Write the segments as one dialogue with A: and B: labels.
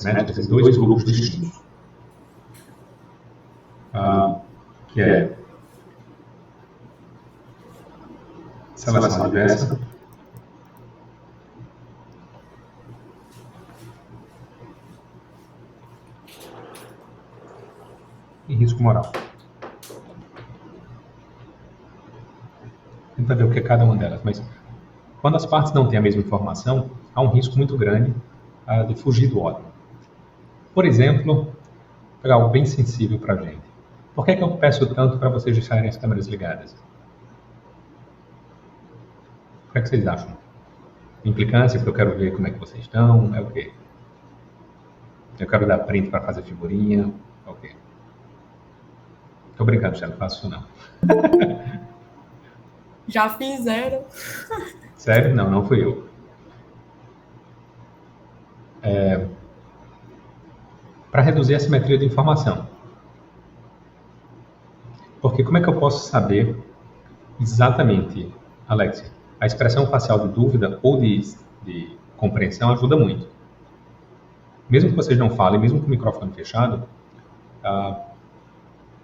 A: métricas em dois grupos distintos, que é seleção adversa e risco moral. A gente vai ver o que é cada uma delas, mas quando as partes não têm a mesma informação, há um risco muito grande de fugir do ódio. Por exemplo, pegar algo bem sensível para a gente. Por que eu peço tanto para vocês deixarem as câmeras ligadas? O que é que vocês acham? Implicância, porque eu quero ver como é que vocês estão, é o quê? Eu quero dar print para fazer figurinha, é o quê? Tô brincando, já não faço isso não.
B: Já fizeram.
A: Sério? Não, não fui eu. Para reduzir a simetria de informação. Porque como é que eu posso saber exatamente, Alexia, a expressão facial de dúvida ou de compreensão ajuda muito. Mesmo que vocês não falem, mesmo com o microfone fechado,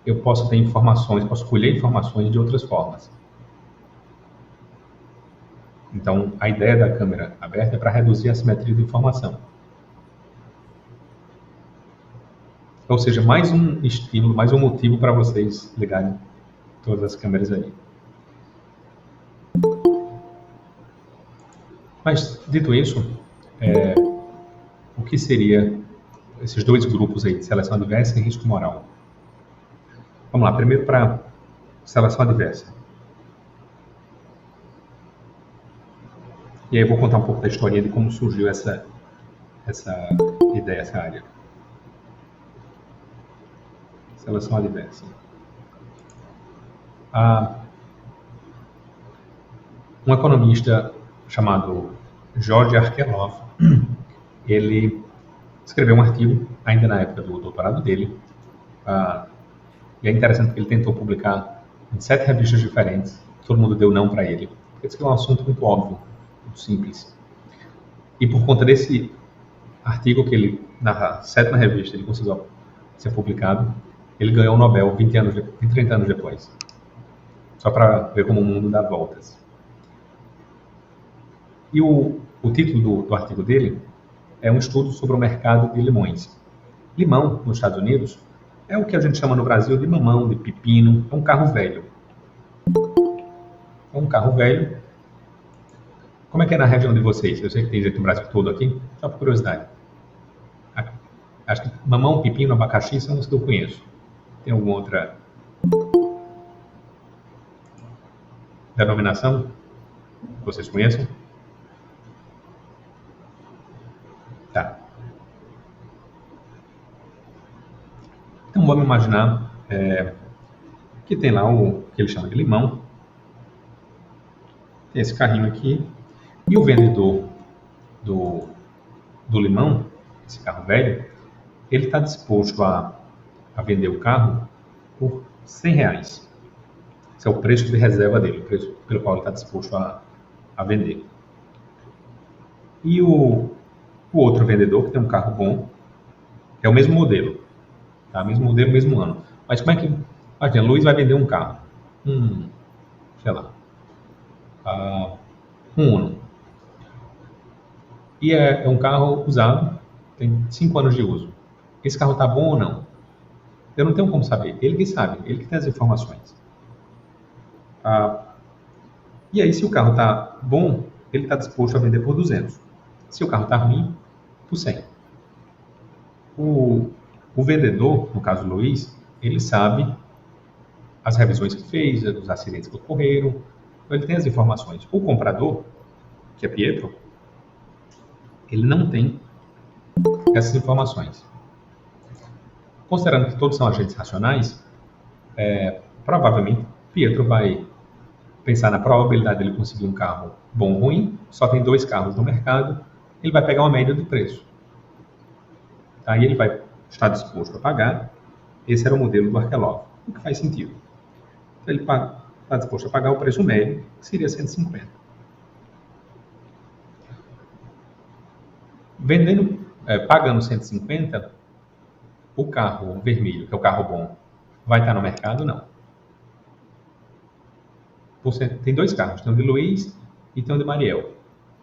A: eu posso ter informações, posso colher informações de outras formas. Então, a ideia da câmera aberta é para reduzir a simetria de informação. Ou seja, mais um estímulo, mais um motivo para vocês ligarem todas as câmeras aí. Mas, dito isso, o que seria esses dois grupos aí, de seleção adversa e risco moral? Vamos lá, primeiro para seleção adversa. E aí eu vou contar um pouco da história de como surgiu essa ideia, essa área. Seleção adversa. Um economista chamado George Arkelov, ele escreveu um artigo, ainda na época do doutorado dele, e é interessante que ele tentou publicar em 7 revistas diferentes, todo mundo deu não para ele. Esse é um assunto muito óbvio, muito simples. E por conta desse artigo que ele, na 7ª revista, ele conseguiu ser publicado, ele ganhou o Nobel 30 anos depois. Só para ver como o mundo dá voltas. E o título do artigo dele é um estudo sobre o mercado de limões. Limão, nos Estados Unidos, é o que a gente chama no Brasil de mamão, de pepino, é um carro velho. É um carro velho. Como é que é na região de vocês? Eu sei que tem gente no Brasil todo aqui, só por curiosidade. Acho que mamão, pepino, abacaxi são os que eu conheço. Tem alguma outra denominação que vocês conheçam? Tá. Então vamos imaginar que tem lá o que ele chama de limão. Tem esse carrinho aqui. E o vendedor do limão, esse carro velho, ele está disposto a vender o carro por R$100. Esse é o preço de reserva dele, o preço pelo qual ele está disposto a vender. E o outro vendedor, que tem um carro bom, é o mesmo modelo. Tá? Mesmo modelo, mesmo ano. Mas como é que... Imagina, Luiz vai vender um carro. Sei lá. Um Uno. E é um carro usado, tem 5 anos de uso. Esse carro está bom ou não? Eu não tenho como saber. Ele que sabe, ele que tem as informações. E aí, se o carro está bom, ele está disposto a vender por 200. Se o carro está ruim, por 100. O vendedor, no caso Luiz, ele sabe as revisões que fez, os acidentes que ocorreram, ele tem as informações. O comprador, que é Pietro, ele não tem essas informações. Considerando que todos são agentes racionais, provavelmente Pietro vai pensar na probabilidade de ele conseguir um carro bom ou ruim, só tem 2 carros no mercado, ele vai pegar uma média do preço. Aí ele vai estar disposto a pagar. Esse era o modelo do Arkelov, o que faz sentido. Então, ele está disposto a pagar o preço médio, que seria 150. Vendendo pagando 150, o carro vermelho, que é o carro bom, vai estar no mercado? Não. Tem 2 carros, tem o de Luiz e tem o de Mariel.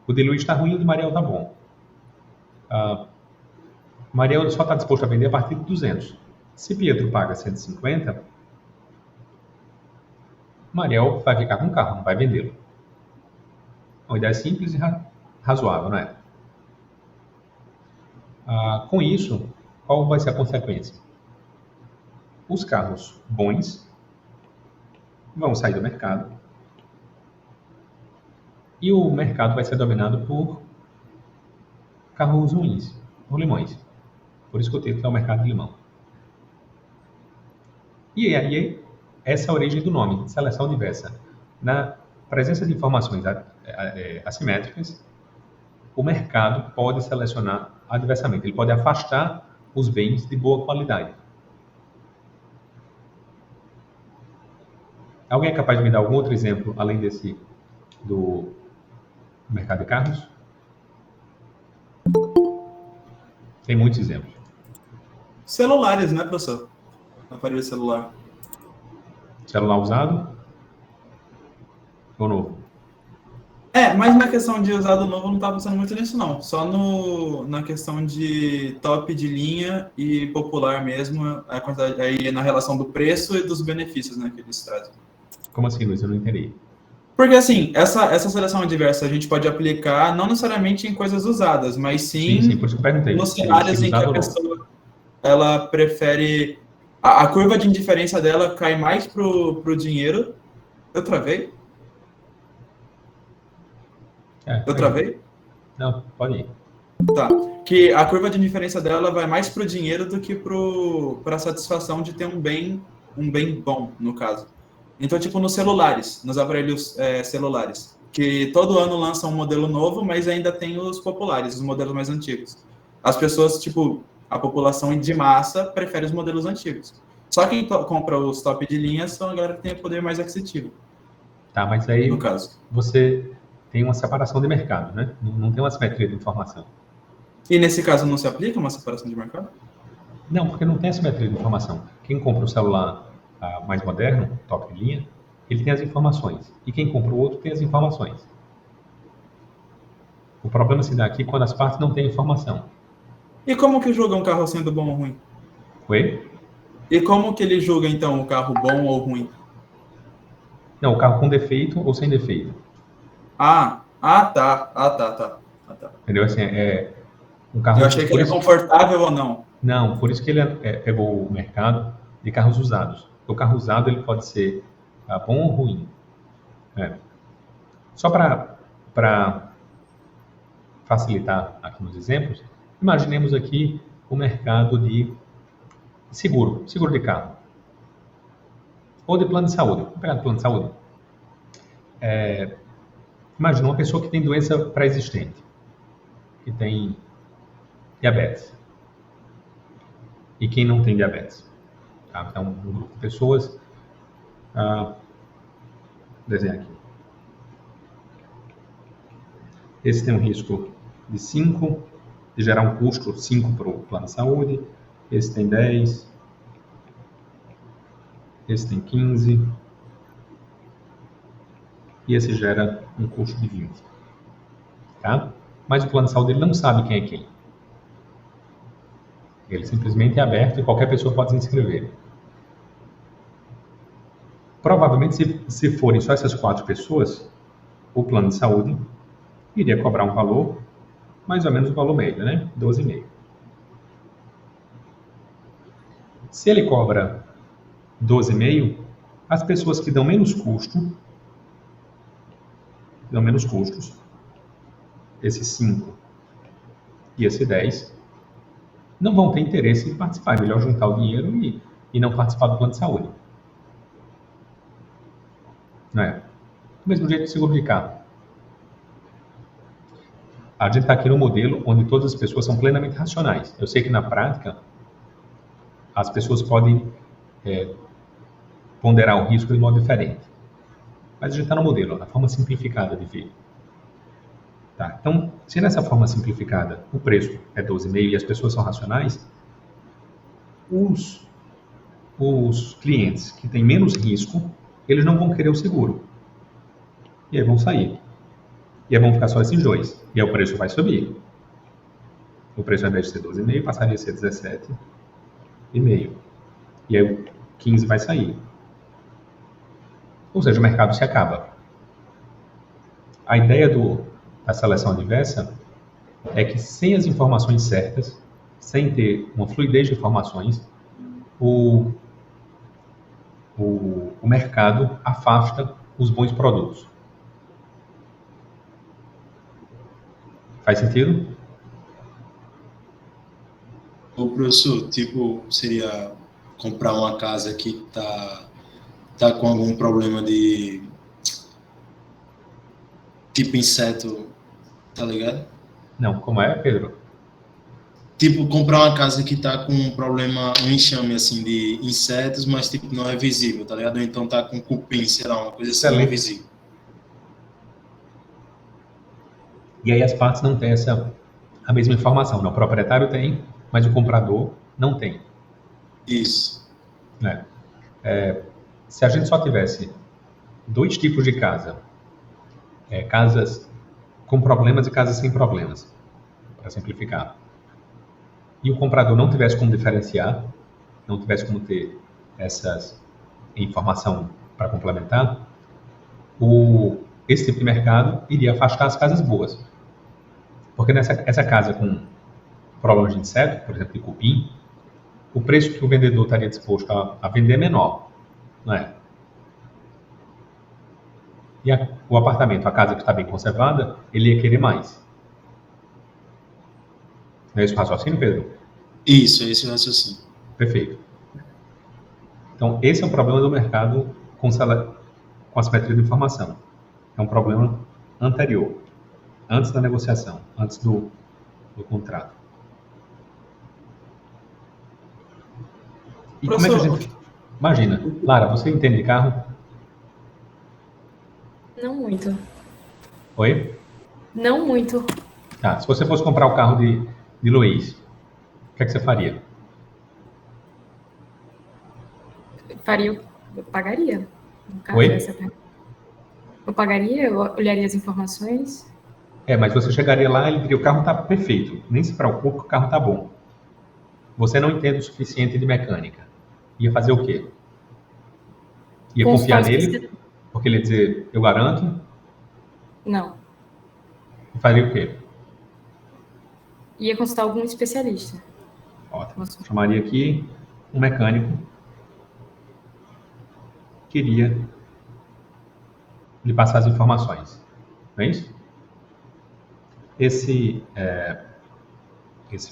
A: O de Luiz está ruim, o de Mariel está bom. Mariel só está disposto a vender a partir de 200. Se Pietro paga 150, Mariel vai ficar com o carro, não vai vendê-lo. Uma ideia simples e razoável, não é? Com isso, qual vai ser a consequência? Os carros bons vão sair do mercado e o mercado vai ser dominado por carros ruins, por limões. Por isso que o título é o mercado de limão. E aí, essa é a origem do nome, seleção diversa. Na presença de informações assimétricas, o mercado pode selecionar adversamente. Ele pode afastar os bens de boa qualidade. Alguém é capaz de me dar algum outro exemplo, além desse do mercado de carros? Tem muitos exemplos.
B: Celulares, né, professor? Aparelho celular.
A: Celular usado ou novo?
B: Mas na questão de usado novo, eu não estava pensando muito nisso, não. Só na questão de top de linha e popular mesmo, a quantidade, aí na relação do preço e dos benefícios, né, que eles trazem.
A: Como assim, Luiz? Eu não entendi.
B: Porque, assim, essa seleção diversa a gente pode aplicar não necessariamente em coisas usadas, mas sim
A: por isso que eu perguntei.
B: nos cenários em que a pessoa ela prefere... A curva de indiferença dela cai mais pro dinheiro. Eu travei? Eu travei?
A: Não, pode ir.
B: Tá. Que a curva de indiferença dela vai mais pro dinheiro do que para a satisfação de ter um bem bom, no caso. Então, tipo, nos celulares, nos aparelhos celulares, que todo ano lançam um modelo novo, mas ainda tem os populares, os modelos mais antigos. As pessoas, tipo, a população de massa prefere os modelos antigos. Só quem compra os top de linha são a galera que tem o poder mais aquisitivo.
A: Tá, mas aí
B: no caso.
A: Você tem uma separação de mercado, né? Não tem uma simetria de informação.
B: E nesse caso não se aplica uma separação de mercado?
A: Não, porque não tem assimetria de informação. Quem compra o celular mais moderno, top de linha, ele tem as informações. E quem compra o outro tem as informações. O problema se dá aqui quando as partes não têm informação.
B: E como que julga um carro sendo bom ou ruim?
A: Oi?
B: E como que ele julga, então, o carro bom ou ruim?
A: Não, o carro com defeito ou sem defeito.
B: Tá.
A: Entendeu? Assim, um carro...
B: Eu achei que ele é confortável ou não.
A: Não, por isso que ele pegou o mercado de carros usados. O carro usado ele pode ser bom ou ruim. Só para facilitar aqui nos exemplos, imaginemos aqui o mercado de seguro de carro. Ou de plano de saúde. Vamos pegar de plano de saúde. Imagina uma pessoa que tem doença pré-existente, que tem diabetes. E quem não tem diabetes. Tá? Então, um grupo de pessoas... desenhar aqui. Esse tem um risco de 5, de gerar um custo 5 para o plano de saúde. Esse tem 10. Esse tem 15. E esse gera um custo de 20. Tá? Mas o plano de saúde ele não sabe quem é quem. Ele simplesmente é aberto e qualquer pessoa pode se inscrever. Provavelmente, se forem só essas 4 pessoas, o plano de saúde iria cobrar um valor, mais ou menos o valor médio, né? 12,5. Se ele cobra 12,5, as pessoas que dão menos custos, esse 5 e esse 10, não vão ter interesse em participar. É melhor juntar o dinheiro e não participar do plano de saúde. Não é? Do mesmo jeito do seguro de carro. A gente está aqui no modelo onde todas as pessoas são plenamente racionais. Eu sei que na prática as pessoas podem ponderar o risco de modo diferente. Mas a gente está no modelo, na forma simplificada de ver. Tá? Então, se nessa forma simplificada o preço é 12,5 e as pessoas são racionais, os clientes que têm menos risco, eles não vão querer o seguro. E aí vão sair. E aí vão ficar só esses dois. E aí o preço vai subir. O preço, ao invés de ser 12,5, passaria a ser 17,5. E aí o 15 vai sair. Ou seja, o mercado se acaba. A ideia da seleção adversa é que sem as informações certas, sem ter uma fluidez de informações, o mercado afasta os bons produtos. Faz sentido?
C: O professor, tipo, seria comprar uma casa que tá com algum problema de tipo inseto, tá ligado?
A: Não, como é, Pedro?
C: Tipo, comprar uma casa que tá com um problema, um enxame, assim, de insetos, mas, tipo, não é visível, tá ligado? Ou então tá com cupim, sei lá, uma coisa assim, não é visível.
A: E aí as partes não têm a mesma informação. Não, o proprietário tem, mas o comprador não tem.
C: Isso.
A: Se a gente só tivesse dois tipos de casa, casas com problemas e casas sem problemas, para simplificar, e o comprador não tivesse como diferenciar, não tivesse como ter essas informação para complementar, esse tipo de mercado iria afastar as casas boas. Porque essa casa com problemas de inseto, por exemplo, de cupim, o preço que o vendedor estaria disposto a vender é menor, não é? E o apartamento, a casa que está bem conservada, ele ia querer mais. Não é esse o raciocínio, Pedro?
C: Isso, é esse o raciocínio.
A: Perfeito. Então, esse é um problema do mercado com a simetria de informação. É um problema anterior, antes da negociação, antes do contrato. E como é que a gente... Imagina, Lara, você entende de carro?
D: Não muito.
A: Oi?
D: Não muito.
A: Tá, se você fosse comprar o carro de Luiz, o que é que você faria?
D: Eu pagaria. No caso
A: Oi?
D: Eu pagaria, eu olharia as informações.
A: Mas você chegaria lá e ele diria, o carro está perfeito, nem se preocupe, o carro está bom. Você não entende o suficiente de mecânica. Ia fazer o quê? Ia confiar nele, porque ele ia dizer, eu garanto?
D: Não.
A: E faria o quê?
D: Ia consultar algum especialista.
A: Ótimo. Chamaria aqui um mecânico que iria lhe passar as informações. Não é isso? Esse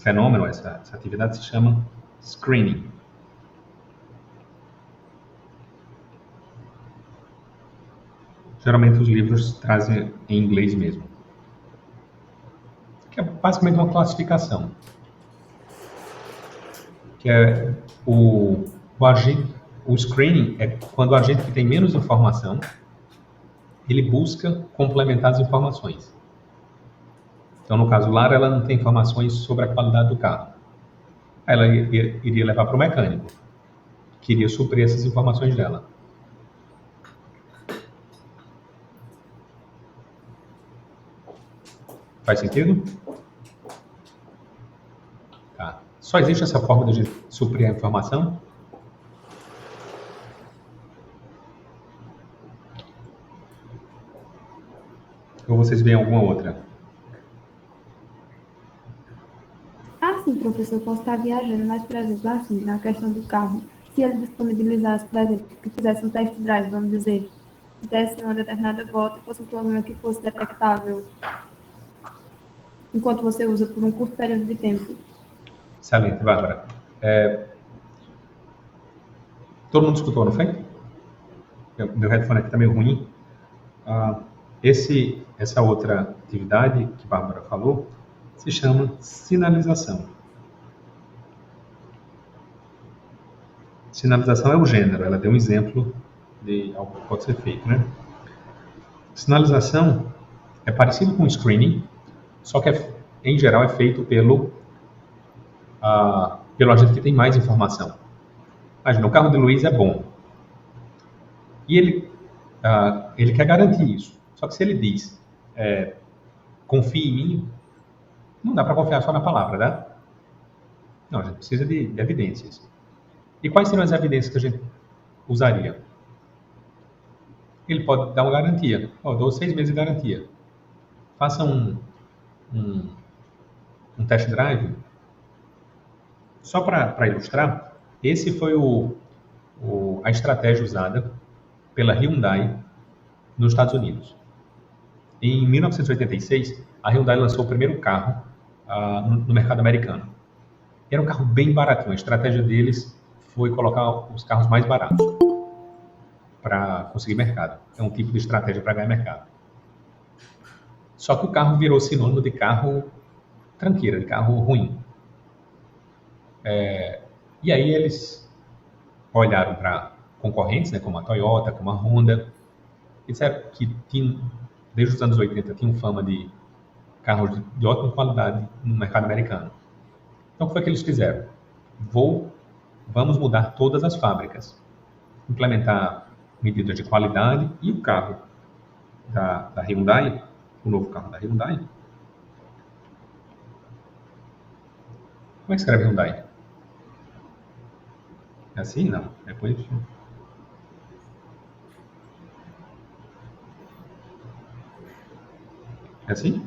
A: fenômeno, essa atividade se chama screening. Geralmente os livros trazem em inglês mesmo. Que é basicamente uma classificação. Que é o screening é quando o agente que tem menos informação, ele busca complementar as informações. Então, no caso, Lara, ela não tem informações sobre a qualidade do carro. Ela iria levar para o mecânico, que iria suprir essas informações dela. Faz sentido? Tá. Só existe essa forma de a gente suprir a informação? Ou vocês veem alguma outra?
E: Sim, professor, eu posso estar viajando, mas, por exemplo, assim, na questão do carro, se ele disponibilizasse, por exemplo, que fizesse um test drive, vamos dizer, desse uma determinada volta e fosse um problema que fosse detectável enquanto você usa por um curto período de tempo.
A: Excelente, Bárbara. Todo mundo escutou, não foi? Meu headphone aqui está meio ruim. Essa outra atividade que a Bárbara falou se chama sinalização. Sinalização é o gênero, ela deu um exemplo de algo que pode ser feito, né? Sinalização é parecido com screening, Só que, em geral, é feito pelo agente que tem mais informação. Imagina, o carro de Luiz é bom. E ele quer garantir isso. Só que se ele diz, confie em mim, não dá para confiar só na palavra, né? Não, a gente precisa de evidências. E quais seriam as evidências que a gente usaria? Ele pode dar uma garantia. Dou 6 meses de garantia. Faça um test drive. Só para ilustrar, esse foi a estratégia usada pela Hyundai nos Estados Unidos. Em 1986, a Hyundai lançou o primeiro carro no mercado americano. Era um carro bem baratinho. A estratégia deles foi colocar os carros mais baratos para conseguir mercado. É um tipo de estratégia para ganhar mercado. Só que o carro virou sinônimo de carro tranqueira, de carro ruim. E aí eles olharam para concorrentes, né, como a Toyota, como a Honda, e disseram que desde os anos 80 tinham fama de carros de ótima qualidade no mercado americano. Então, o que foi que eles fizeram? Vamos mudar todas as fábricas, implementar medidas de qualidade, e o carro da Hyundai, o novo carro da Hyundai. Como é que escreve Hyundai? É assim? Não. Depois. É assim?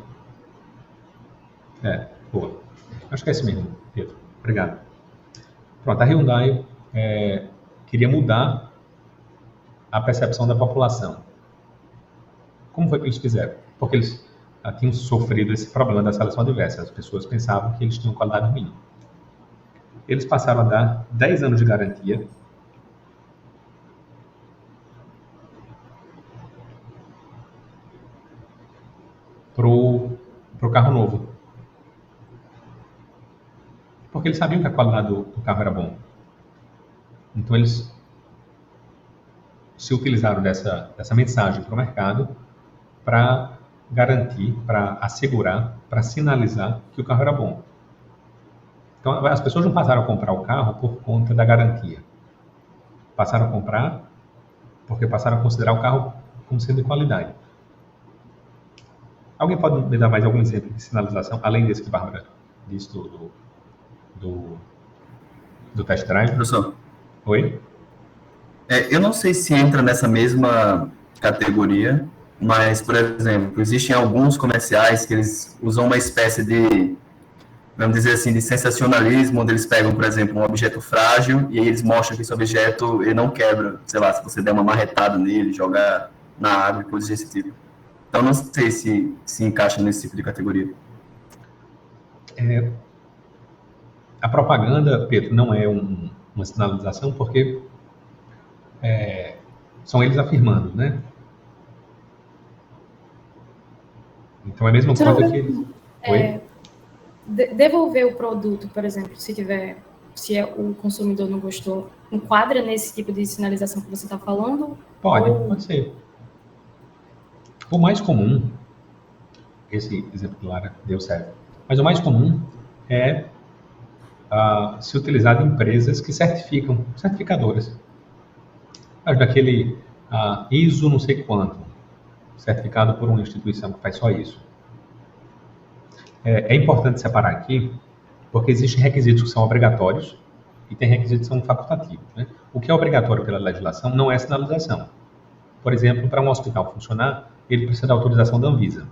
A: Boa. Acho que é esse mesmo, Pedro. Obrigado. Pronto, a Hyundai queria mudar a percepção da população. Como foi que eles fizeram? Porque eles tinham sofrido esse problema da seleção adversa. As pessoas pensavam que eles tinham qualidade ruim. Eles passaram a dar 10 anos de garantia pro carro novo. Porque eles sabiam que a qualidade do carro era bom. Então eles se utilizaram dessa mensagem para o mercado para garantir, para assegurar, para sinalizar que o carro era bom. Então as pessoas não passaram a comprar o carro por conta da garantia. Passaram a comprar porque passaram a considerar o carro como sendo de qualidade. Alguém pode me dar mais algum exemplo de sinalização, além desse que a Bárbara disse do test drive?
F: Professor,
A: Oi?
F: eu não sei se entra nessa mesma categoria, mas, por exemplo, existem alguns comerciais que eles usam uma espécie de, vamos dizer assim, de sensacionalismo, onde eles pegam, por exemplo, um objeto frágil e aí eles mostram que esse objeto ele não quebra, sei lá, se você der uma marretada nele, jogar na água e coisas desse tipo. Então, não sei se encaixa nesse tipo de categoria.
A: A propaganda, Pedro, não é uma sinalização, porque são eles afirmando, né? Então é a mesma coisa que... Oi?
D: Devolver o produto, por exemplo, se o consumidor não gostou, enquadra nesse tipo de sinalização que você está falando?
A: Pode ser. O mais comum, esse exemplo que Lara deu certo, mas o mais comum é se utilizar de empresas que certificam, certificadoras. Daquele ISO não sei quanto, certificado por uma instituição que faz só isso. É importante separar aqui, porque existem requisitos que são obrigatórios e tem requisitos que são facultativos, né? O que é obrigatório pela legislação não é sinalização. Por exemplo, para um hospital funcionar, ele precisa da autorização da Anvisa.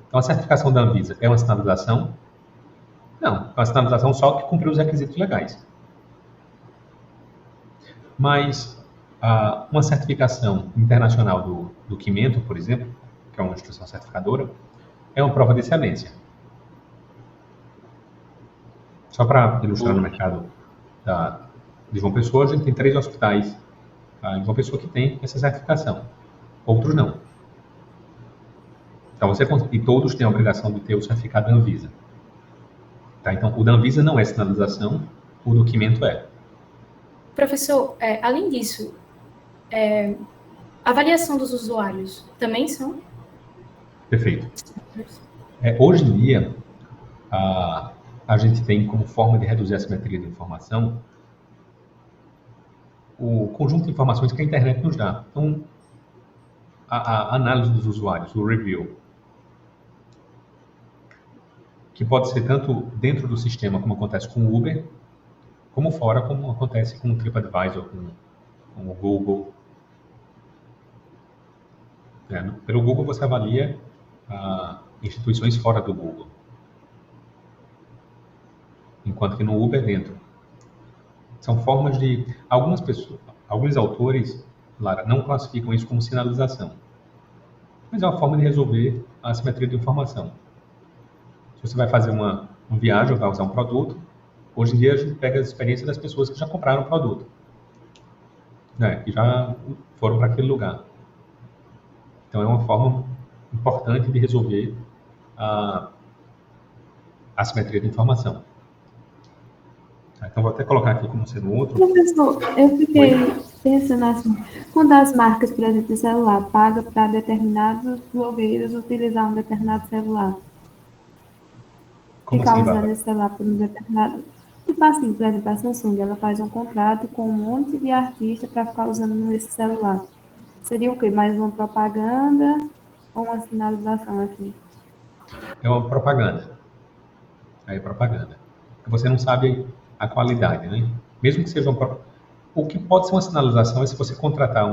A: Então, a certificação da Anvisa é uma sinalização? Não, é uma sinalização só que cumpriu os requisitos legais. Mas uma certificação internacional do Quimmento, por exemplo, que é uma instituição certificadora, é uma prova de excelência. Só para ilustrar no mercado de João Pessoa, a gente tem 3 hospitais em João Pessoa que tem essa certificação. Outros não. Então, e todos têm a obrigação de ter o certificado da Anvisa. Tá? Então, o da Anvisa não é sinalização, o do Quimmento é.
D: Professor, além disso, avaliação dos usuários também são?
A: Perfeito. Hoje em dia, a gente tem como forma de reduzir a assimetria de informação o conjunto de informações que a internet nos dá. Então, a análise dos usuários, o review, que pode ser tanto dentro do sistema, como acontece com o Uber, como fora, como acontece com o TripAdvisor, com o Google. Pelo Google você avalia instituições fora do Google, enquanto que no Uber dentro. São formas de... Alguns autores, Lara, não classificam isso como sinalização, mas é uma forma de resolver a assimetria de informação. Se você vai fazer uma viagem ou vai usar um produto, hoje em dia a gente pega as experiências das pessoas que já compraram o produto, que já foram para aquele lugar. Então é uma forma importante de resolver a assimetria de informação. Então vou até colocar aqui como sendo outro.
E: Professor, eu fiquei pensando assim, quando as marcas, por exemplo, de celular, pagam para determinados blogueiros utilizar um determinado celular,
A: Como
E: ficar
A: assim,
E: usando
A: Bárbara?
E: esse celular por um determinado... Tipo assim, por exemplo, a Samsung, ela faz um contrato com um monte de artistas para ficar usando esse celular. Seria o quê? Mais uma propaganda ou uma sinalização assim?
A: É uma propaganda. É propaganda. Você não sabe a qualidade, né? Mesmo que seja o que pode ser uma sinalização é se você contratar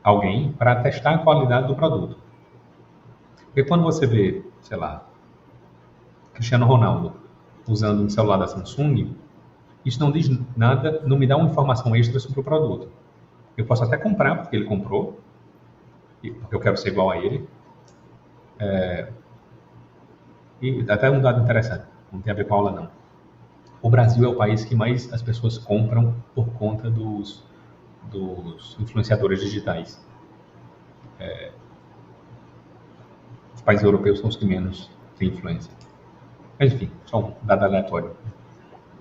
A: alguém para testar a qualidade do produto. Porque quando você vê, sei lá, Cristiano Ronaldo usando um celular da Samsung, isso não diz nada, não me dá uma informação extra sobre o produto. Eu posso até comprar porque ele comprou, porque eu quero ser igual a ele. E até um dado interessante, não tem a ver com a aula não. O Brasil é o país que mais as pessoas compram por conta dos influenciadores digitais. Os países europeus são os que menos têm influência. Mas, enfim, só um dado aleatório.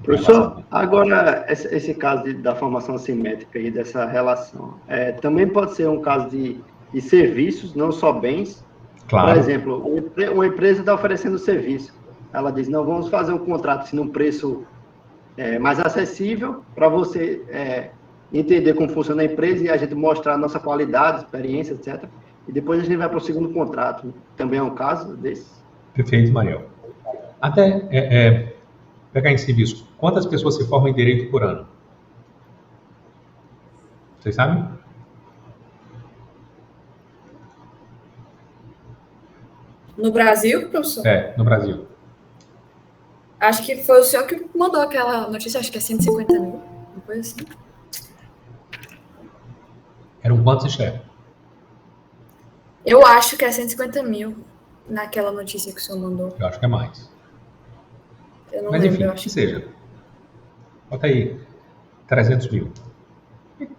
G: Professor, agora, esse caso da formação assimétrica e dessa relação, também pode ser um caso de serviços, não só bens.
A: Claro.
G: Por exemplo, uma empresa está oferecendo serviço. Ela diz, não, vamos fazer um contrato assim, num preço mais acessível para você entender como funciona a empresa e a gente mostrar a nossa qualidade, experiência, etc. E depois a gente vai para o segundo contrato. Também é um caso desse?
A: Perfeito, Mariel. Até pegar em serviço, quantas pessoas se formam em direito por ano? Vocês sabem?
D: No Brasil, professor?
A: No Brasil.
D: Acho que foi o senhor que mandou aquela notícia, acho que é 150 mil, uma coisa assim.
A: Eram quantos, chefe?
D: Eu acho que é 150 mil naquela notícia que o senhor mandou.
A: Eu acho que é mais.
D: Eu não
A: Mas
D: lembro,
A: enfim,
D: eu acho.
A: que seja. Bota aí 300 mil.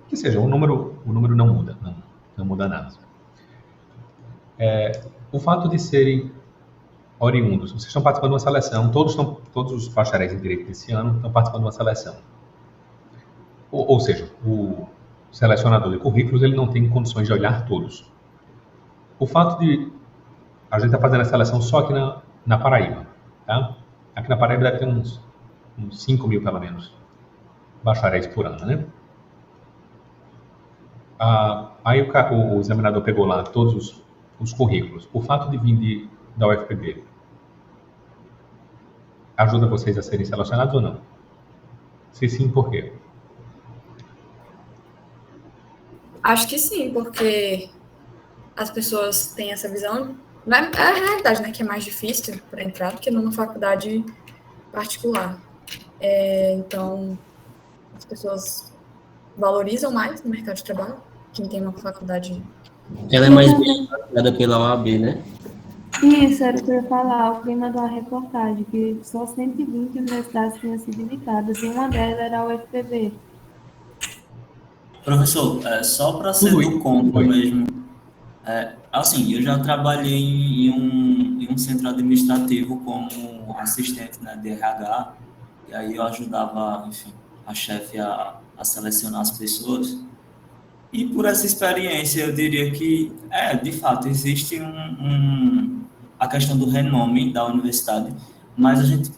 A: Que seja, o número não muda, não muda nada. O fato de serem oriundos, vocês estão participando de uma seleção, todos os bacharéis em direito desse ano estão participando de uma seleção. Ou seja, o selecionador de currículos ele não tem condições de olhar todos. O fato de a gente estar fazendo a seleção só aqui na Paraíba, tá? Aqui na Paraíba deve ter uns 5 mil, pelo menos, bacharéis por ano, né? Aí o examinador pegou lá todos os currículos. O fato de vir da UFPB ajuda vocês a serem selecionados ou não? Se sim, por quê?
D: Acho que sim, porque as pessoas têm essa visão. É a realidade, né? Que é mais difícil para entrar do que numa faculdade particular. Então, as pessoas valorizam mais no mercado de trabalho quem tem uma faculdade.
H: Ela é mais bem avaliada pela OAB, né?
E: Isso, era o que eu ia falar. Alguém mandou uma reportagem que só 120 universidades tinham sido indicadas e uma delas era a UFPB.
H: Professor, só para ser do contra mesmo, assim, eu já trabalhei em um centro administrativo como assistente, né, de RH, e aí eu ajudava, enfim, a chefe a selecionar as pessoas. E por essa experiência, eu diria que, de fato, existe a questão do renome da universidade, mas a gente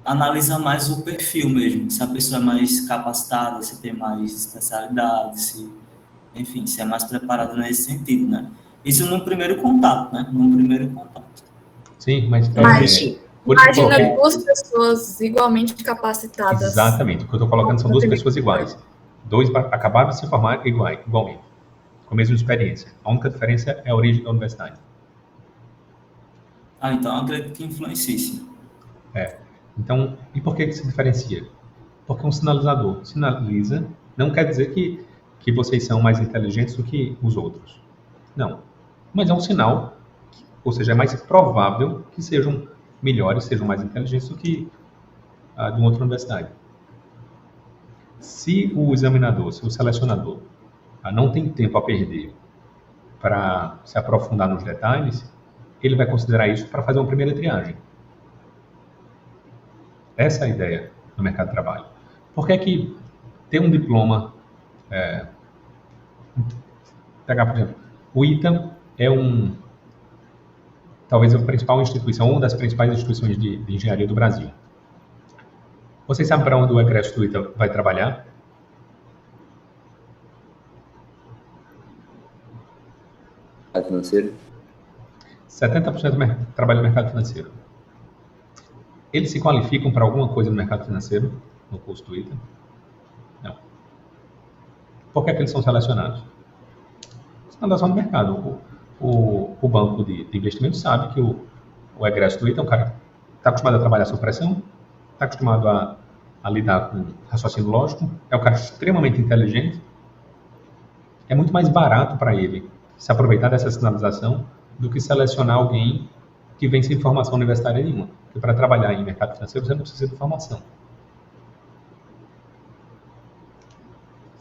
H: analisa mais o perfil mesmo, se a pessoa é mais capacitada, se tem mais especialidade, se, enfim, se é mais preparada nesse sentido, né? Isso num primeiro contato, né? Num primeiro contato.
A: Sim, mas
D: imagina duas pessoas igualmente capacitadas.
A: Exatamente, o que eu estou colocando são duas pessoas iguais. Dois acabaram de se formar igualmente, com a mesma experiência. A única diferença é a origem da universidade.
H: Então eu acredito que influencia, sim.
A: Então, e por que se diferencia? Porque um sinalizador sinaliza, não quer dizer que vocês são mais inteligentes do que os outros. Não. Mas é um sinal, ou seja, é mais provável que sejam melhores, sejam mais inteligentes do que de uma outra universidade. Se o examinador, se o selecionador não tem tempo a perder para se aprofundar nos detalhes, ele vai considerar isso para fazer uma primeira triagem. Essa é a ideia do mercado de trabalho. Por que é que ter um diploma... pegar, por exemplo, o ITA é talvez a principal instituição, uma das principais instituições de engenharia do Brasil. Vocês sabem para onde o egresso do ITA vai trabalhar?
I: Mercado financeiro?
A: 70% trabalha no mercado financeiro. Eles se qualificam para alguma coisa no mercado financeiro, no curso do ITA? Não. Por que é que eles são selecionados? Sinalização do mercado. O banco de investimento sabe que o egresso do ITA é um cara que está acostumado a trabalhar sob pressão, está acostumado a lidar com raciocínio lógico, é um cara extremamente inteligente. É muito mais barato para ele se aproveitar dessa sinalização do que selecionar alguém que vem sem formação universitária nenhuma. Porque para trabalhar em mercado financeiro você não precisa de formação.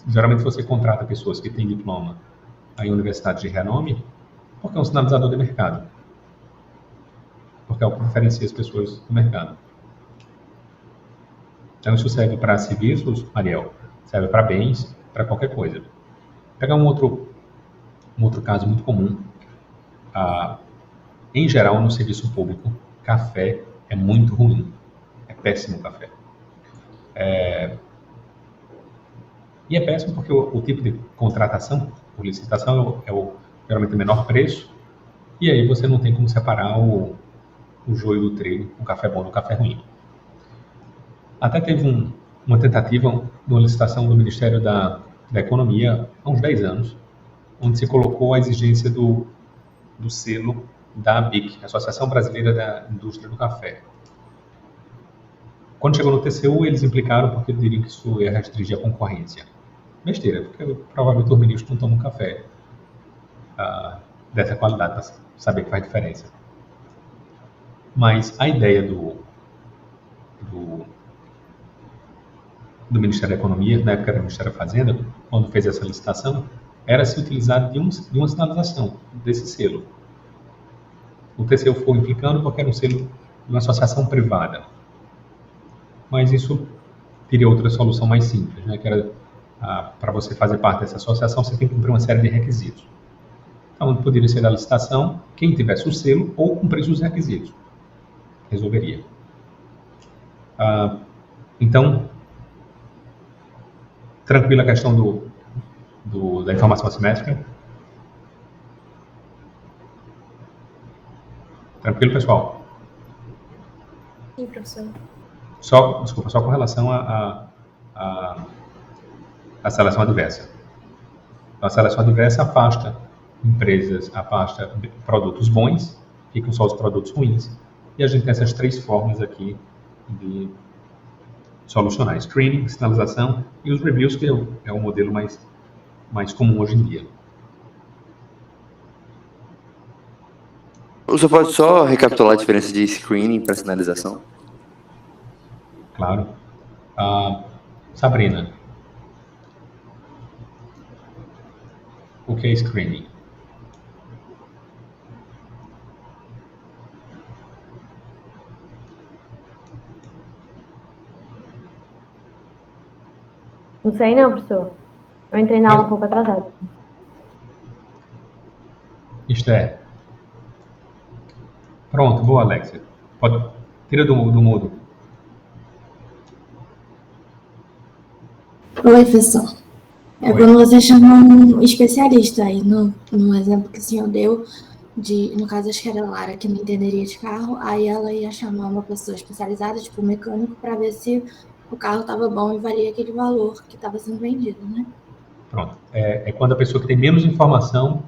A: Geralmente você contrata pessoas que têm diploma em universidades de renome porque é um sinalizador de mercado. Porque é o que diferencia as pessoas do mercado. Então isso serve para serviços, Ariel, serve para bens, para qualquer coisa. Pegar um outro caso muito comum. Em geral, no serviço público, café é muito ruim. É péssimo o café. E é péssimo porque o tipo de contratação, por licitação, geralmente o menor preço, e aí você não tem como separar o joio do trigo, o café bom do café ruim. Até teve uma tentativa, numa licitação do Ministério da Economia, há uns 10 anos, onde se colocou a exigência do selo da ABIC, Associação Brasileira da Indústria do Café. Quando chegou no TCU, eles implicaram porque diriam que isso ia restringir a concorrência. Besteira, porque provavelmente os ministros não tomam café dessa qualidade para saber que faz diferença. Mas a ideia do Ministério da Economia, na época era o Ministério da Fazenda, quando fez essa licitação, era se utilizar de uma sinalização desse selo. O TCU foi implicando porque era um selo de uma associação privada. Mas isso teria outra solução mais simples, né? Que era para você fazer parte dessa associação, você tem que cumprir uma série de requisitos. Então, poderia ser da licitação, quem tivesse o selo ou cumprisse os requisitos. Resolveria. Então, tranquila a questão da informação assimétrica? Tranquilo, pessoal?
D: Sim, professor.
A: Só com relação à seleção adversa. A seleção adversa afasta empresas, afasta produtos bons, ficam só os produtos ruins. E a gente tem essas 3 formas aqui de solucionar: screening, sinalização e os reviews, que é o modelo mais comum hoje em dia.
I: Você pode só recapitular a diferença de screening para sinalização?
A: Claro. Sabrina, o que é screening?
E: Não sei não, professor. Eu entrei na aula um pouco atrasado.
A: Isto é, Pronto, boa, Alexia. Tira do mudo.
J: Oi, professor.
A: Oi.
J: Quando você chama um especialista aí, no exemplo que o senhor deu, no caso acho que era a Lara que não entenderia de carro, aí ela ia chamar uma pessoa especializada, tipo um mecânico, para ver se o carro estava bom e valia aquele valor que estava sendo vendido, né?
A: Pronto. É quando a pessoa que tem menos informação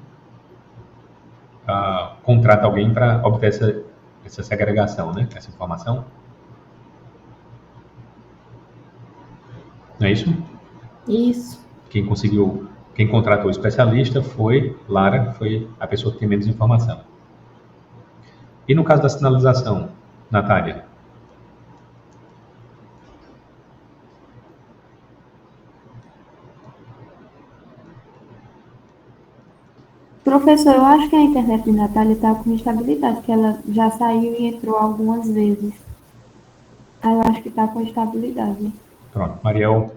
A: contrata alguém para obter essa segregação, né? Essa informação. Não é isso?
J: Isso.
A: Quem contratou o especialista foi Lara, foi a pessoa que tem menos informação. E no caso da sinalização, Natália?
E: Professor, eu acho que a internet de Natália está com instabilidade, que ela já saiu e entrou algumas vezes. Aí eu acho que está com estabilidade.
A: Pronto, Mariel.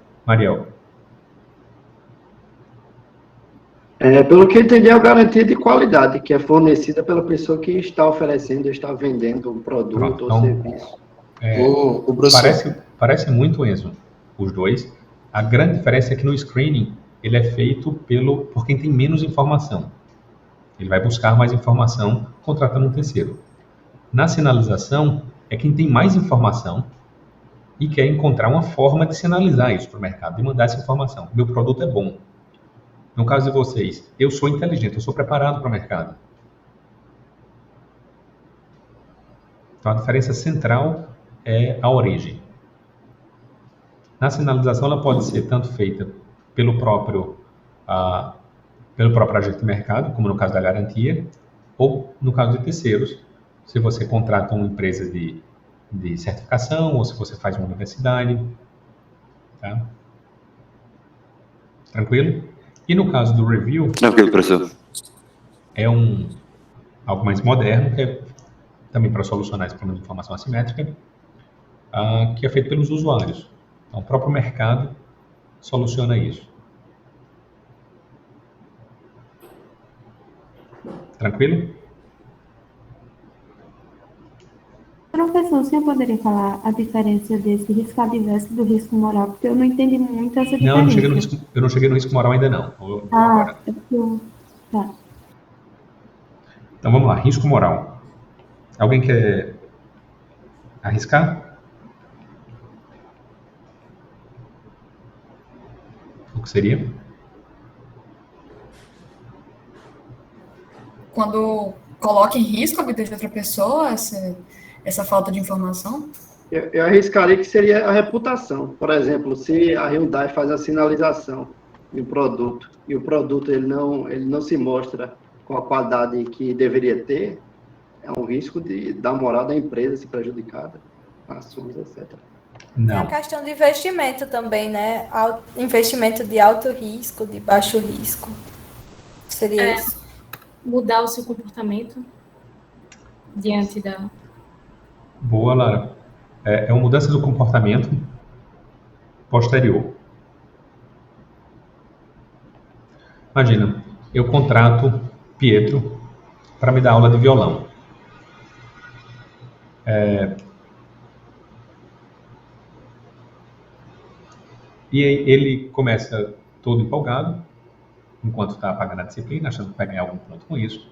G: Pelo que eu entendi, é a garantia de qualidade, que é fornecida pela pessoa que está oferecendo, está vendendo um produto.
A: Pronto,
G: ou
A: então,
G: serviço.
C: O professor.
A: Parece muito, Enzo, os dois. A grande diferença é que no screening ele é feito por quem tem menos informação. Ele vai buscar mais informação contratando um terceiro. Na sinalização, é quem tem mais informação e quer encontrar uma forma de sinalizar isso para o mercado, de mandar essa informação. Meu produto é bom. No caso de vocês, eu sou inteligente, eu sou preparado para o mercado. Então, a diferença central é a origem. Na sinalização, ela pode ser tanto feita pelo próprio agente de mercado, como no caso da garantia, ou no caso de terceiros, se você contrata uma empresa de certificação, ou se você faz uma universidade. Tá? Tranquilo? E no caso do review,
I: Tranquilo, professor.
A: é algo mais moderno, que é também para solucionar esse problema de informação assimétrica, que é feito pelos usuários. Então, o próprio mercado soluciona isso. Tranquilo?
E: Professor, o senhor poderia falar a diferença desse risco adverso do risco moral? Porque eu não entendi muito essa diferença.
A: Não, eu não cheguei no risco moral ainda não. Agora.
E: Tá.
A: Então vamos lá, risco moral. Alguém quer arriscar? O que seria?
D: Quando coloca em risco a vida de outra pessoa, essa falta de informação?
G: Eu arriscaria que seria a reputação. Por exemplo, se a Hyundai faz a sinalização de um produto e o produto ele não se mostra com a qualidade que deveria ter, é um risco da moral da empresa ser prejudicada, ações, etc.
A: Não.
K: É uma questão de investimento também, né? Investimento de alto risco, de baixo risco. Seria isso.
L: Mudar o seu comportamento diante da...
A: Boa, Lara. É uma mudança do comportamento posterior. Imagina, eu contrato Pietro para me dar aula de violão. E aí ele começa todo empolgado, enquanto está pagando a disciplina, achando que vai ganhar algum ponto com isso.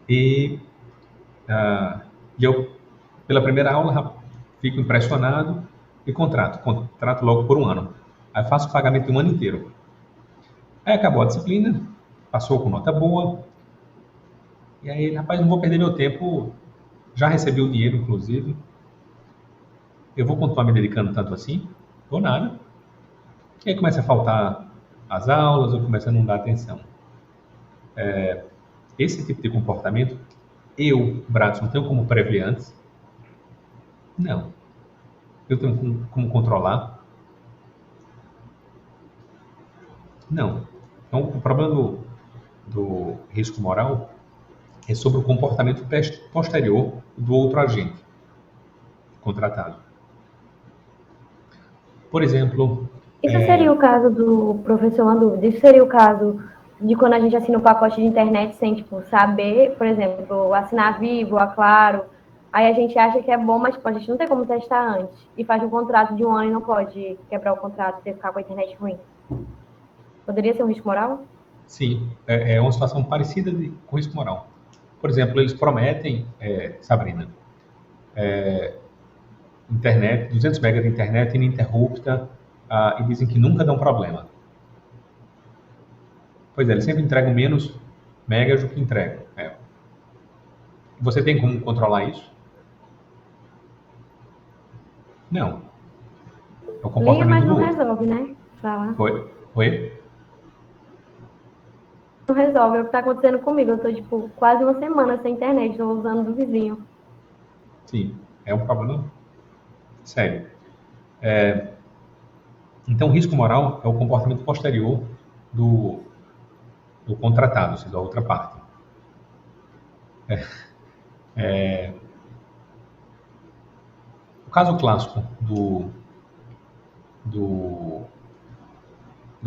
A: E eu, pela primeira aula, fico impressionado e contrato logo por um ano. Aí faço o pagamento de um ano inteiro. Aí acabou a disciplina, passou com nota boa, e aí ele, rapaz, não vou perder meu tempo, já recebi o dinheiro, inclusive, eu vou continuar me dedicando tanto assim? Ou nada. E aí começa a faltar as aulas, eu começo a não dar atenção. Esse tipo de comportamento, Bradson, não tenho como prever antes? Não. Eu tenho como controlar? Não. Então, o problema do risco moral é sobre o comportamento posterior do outro agente contratado. Por exemplo...
M: Isso seria o caso do professor Andu? Isso seria o caso
E: de quando a gente assina o pacote de internet sem, tipo, saber, por exemplo, assinar a Vivo, a Claro, aí a gente acha que é bom, mas tipo, a gente não tem como testar antes. E faz um contrato de 1 ano e não pode quebrar o contrato e ficar com a internet ruim. Poderia ser um risco moral?
A: Sim, é uma situação parecida com risco moral. Por exemplo, eles prometem, Sabrina, internet, 200 MB de internet ininterrupta, e dizem que nunca dão problema. Pois é, eles sempre entregam menos megas do que entregam. Você tem como controlar isso? Não. É o comportamento
E: Liga, mas não
A: do outro.
E: resolve, né? Fala.
A: Oi?
E: Não resolve, é o que tá acontecendo comigo. Eu tô, tipo, quase uma semana sem internet, tô usando do vizinho.
A: Sim, é um problema sério. Então, o risco moral é o comportamento posterior do contratado, ou seja, da outra parte. O caso clássico do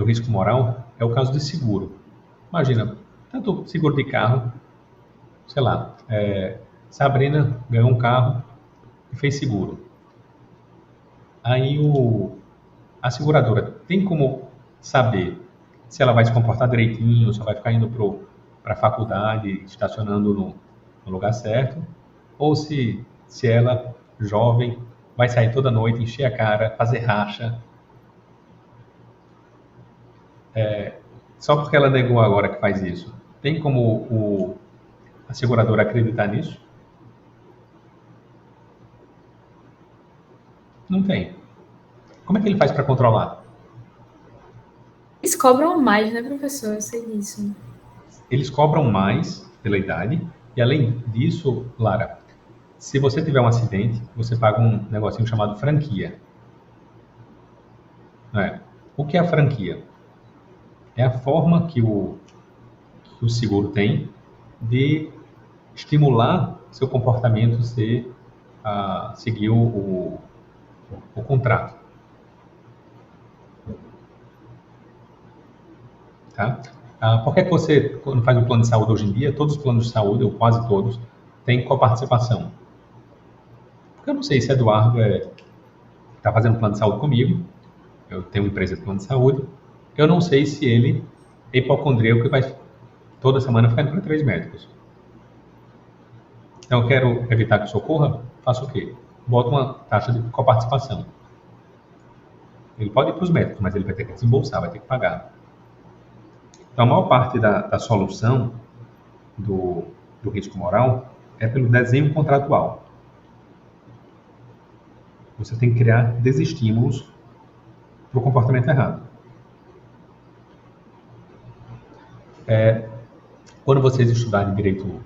A: risco moral é o caso de seguro. Imagina, tanto seguro de carro, sei lá, Sabrina ganhou um carro e fez seguro. Aí a seguradora tem como saber se ela vai se comportar direitinho, se ela vai ficar indo para a faculdade, estacionando no lugar certo, ou se ela, jovem, vai sair toda noite, encher a cara, fazer racha. Só porque ela negou agora que faz isso. Tem como a seguradora acreditar nisso? Não tem. Como é que ele faz para controlar?
L: Eles cobram mais, né, professor? Eu sei disso.
A: Eles cobram mais pela idade e, além disso, Lara, se você tiver um acidente, você paga um negocinho chamado franquia. O que é a franquia? É a forma que o seguro tem de estimular seu comportamento seguir o contrato. Tá? Por que você, quando faz o plano de saúde hoje em dia, todos os planos de saúde, ou quase todos, têm coparticipação? Porque eu não sei se Eduardo está fazendo plano de saúde comigo, eu tenho uma empresa de plano de saúde, eu não sei se ele é hipocondríaco e vai toda semana ficar indo para 3 médicos. Então eu quero evitar que socorra, faço o quê? Boto uma taxa de coparticipação. Ele pode ir para os médicos, mas ele vai ter que desembolsar, vai ter que pagar. Então, a maior parte da solução do risco moral é pelo desenho contratual. Você tem que criar desestímulos para o comportamento errado. Quando vocês estudarem direito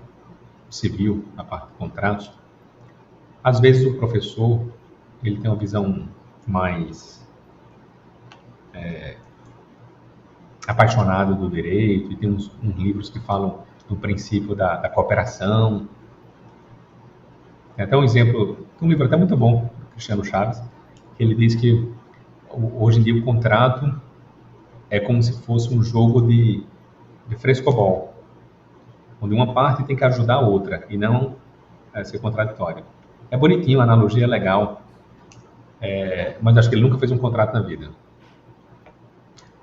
A: civil, a parte de contratos, às vezes o professor ele tem uma visão mais apaixonado do direito, e tem uns livros que falam do princípio da cooperação. Tem até um exemplo, um livro até muito bom, Cristiano Chaves, que ele diz que hoje em dia o contrato é como se fosse um jogo de frescobol, onde uma parte tem que ajudar a outra e não ser contraditório. É bonitinho, a analogia é legal, mas acho que ele nunca fez um contrato na vida.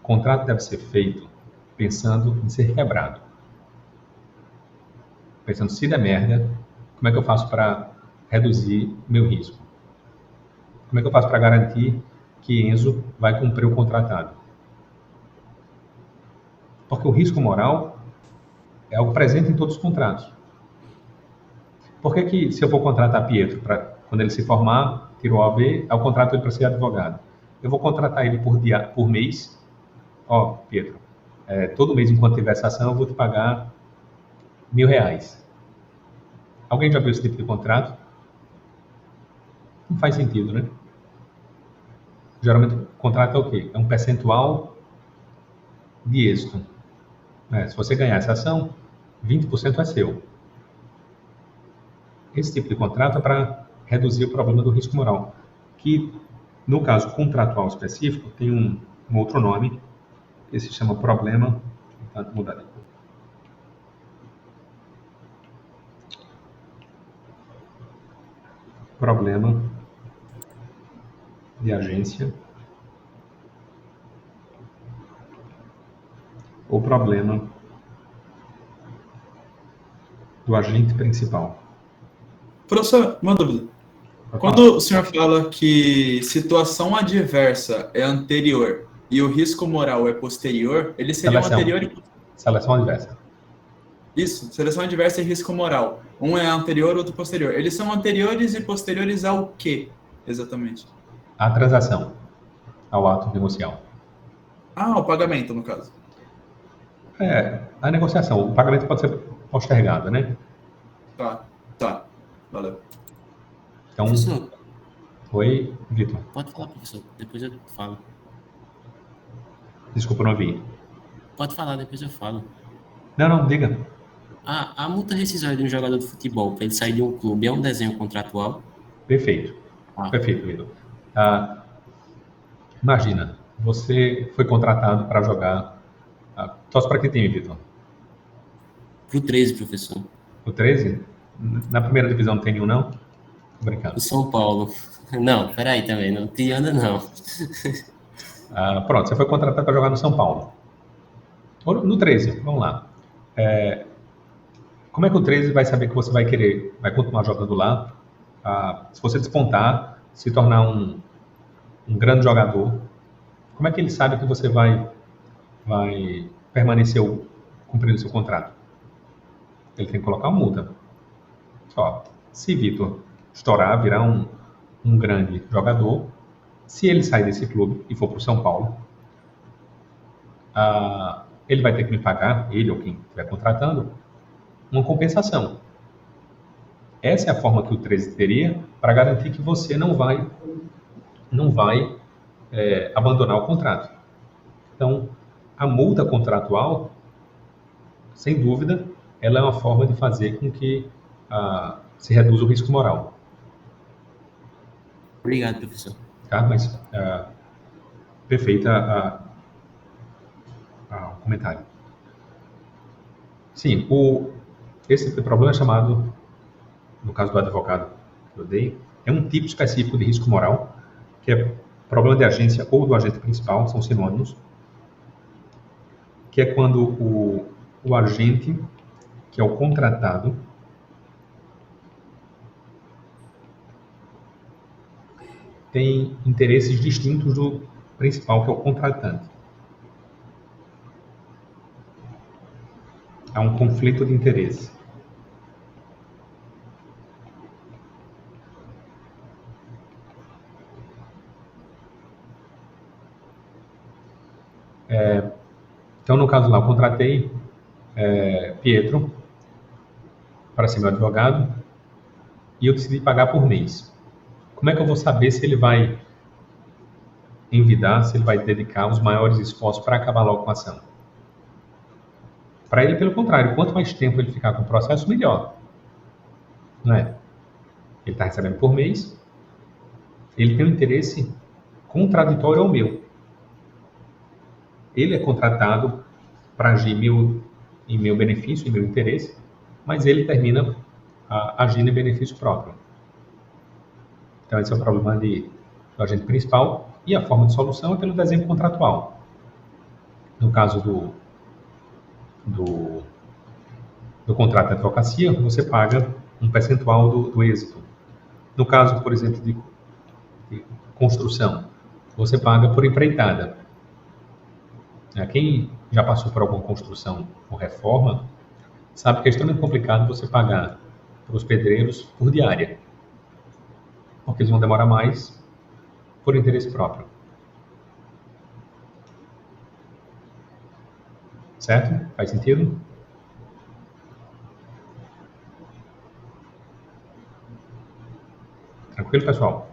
A: O contrato deve ser feito pensando em ser quebrado. Pensando, se der merda, como é que eu faço para reduzir meu risco? Como é que eu faço para garantir que Enzo vai cumprir o contratado? Porque o risco moral é algo presente em todos os contratos. Por que se eu for contratar Pietro, quando ele se formar, tira o OAB, eu contrato ele para ser advogado? Eu vou contratar ele por mês. Pietro, todo mês, enquanto tiver essa ação, eu vou te pagar R$1.000. Alguém já viu esse tipo de contrato? Não faz sentido, né? Geralmente, o contrato é o quê? É um percentual de êxito. Se você ganhar essa ação, 20% é seu. Esse tipo de contrato é para reduzir o problema do risco moral, que, no caso contratual específico, tem um outro nome, que se chama problema, mudaria. Problema de agência ou problema do agente principal.
B: Professor, uma dúvida. Quando o senhor fala que situação adversa é anterior e o risco moral é posterior, eles seriam anterior e...
A: Seleção adversa.
B: Isso, seleção adversa e risco moral. Um é anterior, outro posterior. Eles são anteriores e posteriores ao quê, exatamente?
A: A transação, ao ato negocial.
B: Ah, o pagamento, no caso.
A: A negociação. O pagamento pode ser postergado, né?
B: Tá. Valeu.
A: Então,
M: Professor.
A: Oi, Vitor.
M: Pode falar, professor. Depois eu falo.
A: Desculpa, não ouvi.
M: Pode falar, depois eu falo.
A: Não, diga.
M: A multa rescisória de um jogador de futebol para ele sair de um clube é um desenho contratual?
A: Perfeito. Perfeito, Vitor. Imagina, você foi contratado para jogar... Torce para que time, Vitor?
M: Pro 13, professor.
A: O 13? Na primeira divisão não tem nenhum, não? Tô brincando.
M: O São Paulo. Não, peraí também, não tem anda não.
A: Pronto, você foi contratado para jogar no São Paulo. Ou no 13, vamos lá. Como é que o 13 vai saber que você vai continuar jogando lá? Se você despontar, se tornar um grande jogador, como é que ele sabe que você vai permanecer cumprindo o seu contrato? Ele tem que colocar uma multa. Se Vitor estourar, virar um grande jogador, se ele sair desse clube e for para o São Paulo, ele vai ter que me pagar, ele ou quem estiver contratando, uma compensação. Essa é a forma que o 13 teria para garantir que você não vai abandonar o contrato. Então, a multa contratual, sem dúvida, ela é uma forma de fazer com que se reduza o risco moral.
M: Obrigado, professor.
A: Mas perfeita o comentário. Sim, esse problema é chamado, no caso do advogado que eu dei, é um tipo específico de risco moral, que é problema de agência ou do agente principal, são sinônimos, que é quando o agente, que é o contratado, tem interesses distintos do principal, que é o contratante. Há um conflito de interesse. Então, no caso lá, eu contratei Pietro para ser meu advogado e eu decidi pagar por mês. Como é que eu vou saber se ele vai envidar, se ele vai dedicar os maiores esforços para acabar logo com a ação? Para ele, pelo contrário, quanto mais tempo ele ficar com o processo, melhor. Não é? Ele está recebendo por mês, ele tem um interesse contraditório ao meu. Ele é contratado para agir em meu benefício, em meu interesse, mas ele termina agindo em benefício próprio. Então, esse é o problema do agente principal, e a forma de solução é pelo desenho contratual. No caso do contrato de advocacia, você paga um percentual do êxito. No caso, por exemplo, de construção, você paga por empreitada. Quem já passou por alguma construção ou reforma sabe que é extremamente complicado você pagar para os pedreiros por diária, porque eles vão demorar mais por interesse próprio. Certo? Faz sentido? Tranquilo, pessoal?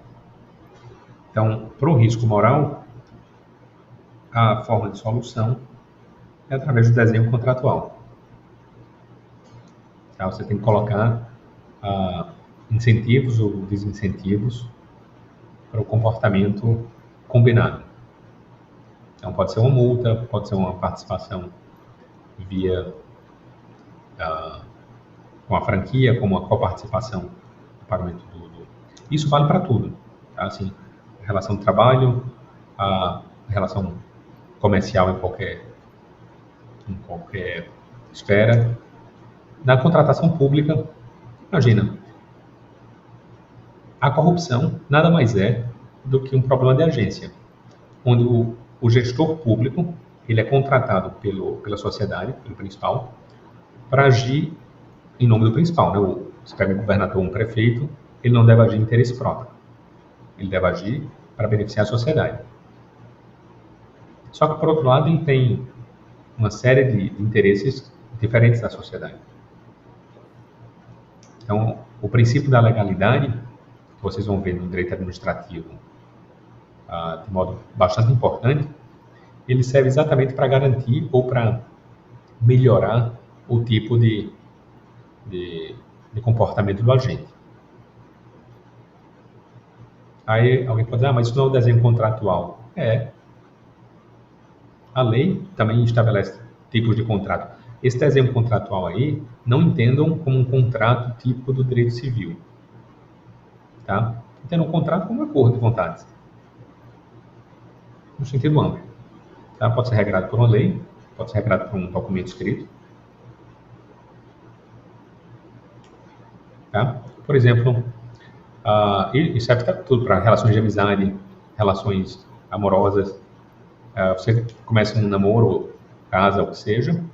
A: Então, para o risco moral, a forma de solução é através do desenho contratual. Tá? Você tem que colocar incentivos ou desincentivos para o comportamento combinado. Então, pode ser uma multa, pode ser uma participação via com a franquia, como a coparticipação do pagamento Isso vale para tudo. Tá? Assim, a relação de trabalho, a relação comercial em qualquer esfera. Na contratação pública, imagina, a corrupção nada mais é do que um problema de agência, onde o gestor público ele é contratado pela sociedade, pelo principal, para agir em nome do principal. Né? Se pega um governador ou um prefeito, ele não deve agir em interesse próprio. Ele deve agir para beneficiar a sociedade. Só que, por outro lado, ele tem uma série de interesses diferentes da sociedade. Então, o princípio da legalidade, que vocês vão ver no direito administrativo de modo bastante importante, ele serve exatamente para garantir ou para melhorar o tipo de comportamento do agente. Aí alguém pode dizer, mas isso não é um desenho contratual. A lei também estabelece tipos de contrato. Esse desenho contratual aí, não entendam como um contrato tipo do direito civil. Tá? Entendam um contrato como um acordo de vontades. No sentido amplo. Tá? Pode ser regrado por uma lei, pode ser regrado por um documento escrito. Tá? Por exemplo, isso serve tudo para relações de amizade, relações amorosas. Você começa um namoro, casa, o que seja,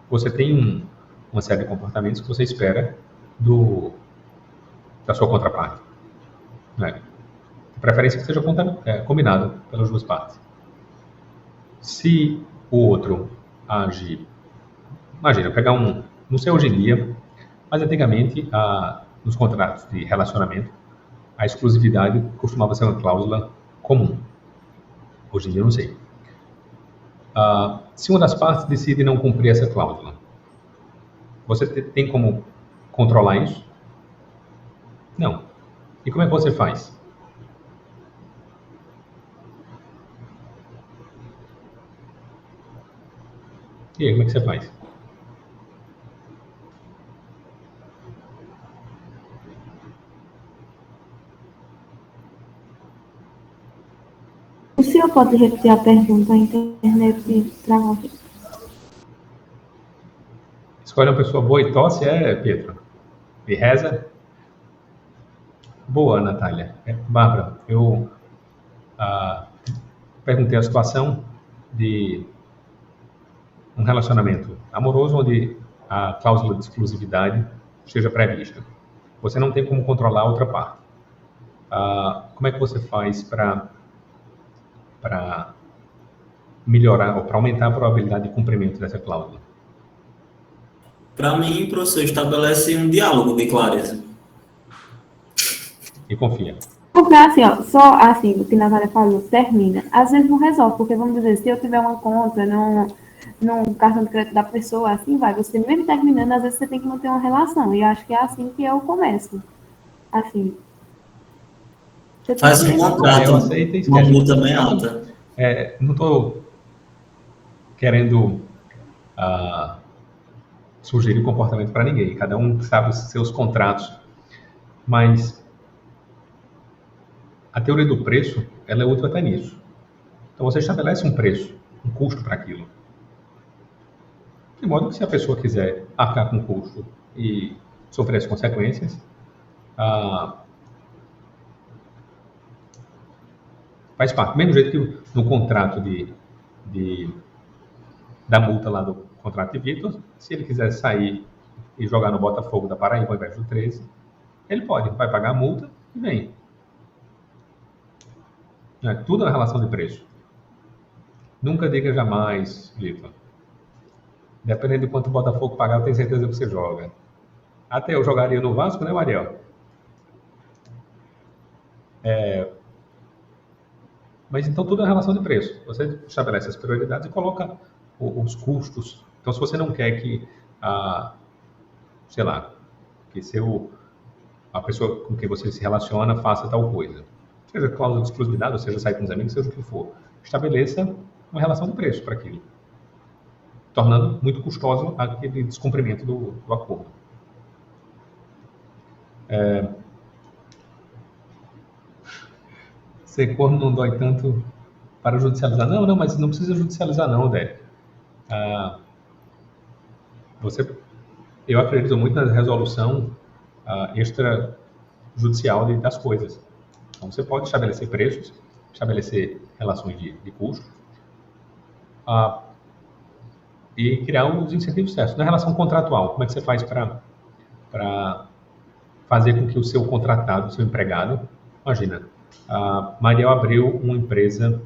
A: você tem uma série de comportamentos que você espera da sua contraparte. Né? De preferência que seja combinado pelas duas partes. Se o outro age... Imagina, pegar não sei hoje em dia, mas antigamente, nos contratos de relacionamento, a exclusividade costumava ser uma cláusula comum. Hoje em dia, eu não sei. Se uma das partes decide não cumprir essa cláusula, você tem como controlar isso? Não. E como é que você faz? E aí, como é que você faz?
E: O senhor pode repetir a pergunta? A internet travou.
A: Escolhe uma pessoa boa e tosse, Pedro? E reza? Boa, Natália. Bárbara, eu perguntei a situação de um relacionamento amoroso onde a cláusula de exclusividade esteja prevista. Você não tem como controlar a outra parte. Como é que você faz para melhorar ou para aumentar a probabilidade de cumprimento dessa cláusula?
H: Para mim, o professor estabelece um diálogo de clareza.
A: E confia.
E: Porque assim, só assim, o que a Natália falou, termina. Às vezes não resolve, porque vamos dizer, se eu tiver uma conta no cartão de crédito da pessoa, assim vai. Você mesmo terminando, às vezes você tem que manter uma relação. E acho que é assim que eu começo. Assim.
H: Faz um contrato, uma multa bem alta.
A: Não estou querendo sugerir comportamento para ninguém. Cada um sabe os seus contratos. Mas a teoria do preço, ela é útil até nisso. Então você estabelece um preço, um custo para aquilo. De modo que se a pessoa quiser arcar com o custo e sofrer as consequências, faz parte. Do mesmo jeito que no contrato da multa lá do contrato de Vitor, se ele quiser sair e jogar no Botafogo da Paraíba ao invés do 13, ele pode, vai pagar a multa e vem. Tudo é relação de preço. Nunca diga jamais, Vitor. Dependendo de quanto o Botafogo pagar, eu tenho certeza que você joga. Até eu jogaria no Vasco, né, Mariel? Mas então tudo é relação de preço. Você estabelece as prioridades e coloca os custos. Então, se você não quer que, a pessoa com quem você se relaciona faça tal coisa, seja cláusula de exclusividade, ou seja sair com os amigos, seja o que for, estabeleça uma relação de preço para aquilo. tornando muito custoso aquele descumprimento do acordo. Ser corno não dói tanto para judicializar. Não, mas não precisa judicializar não, Dé. Eu acredito muito na resolução extrajudicial das coisas. Então, você pode estabelecer preços, estabelecer relações de custo e criar os incentivos certos. Na relação contratual, como é que você faz para fazer com que o seu contratado, o seu empregado, imagina, a Mariel abriu uma empresa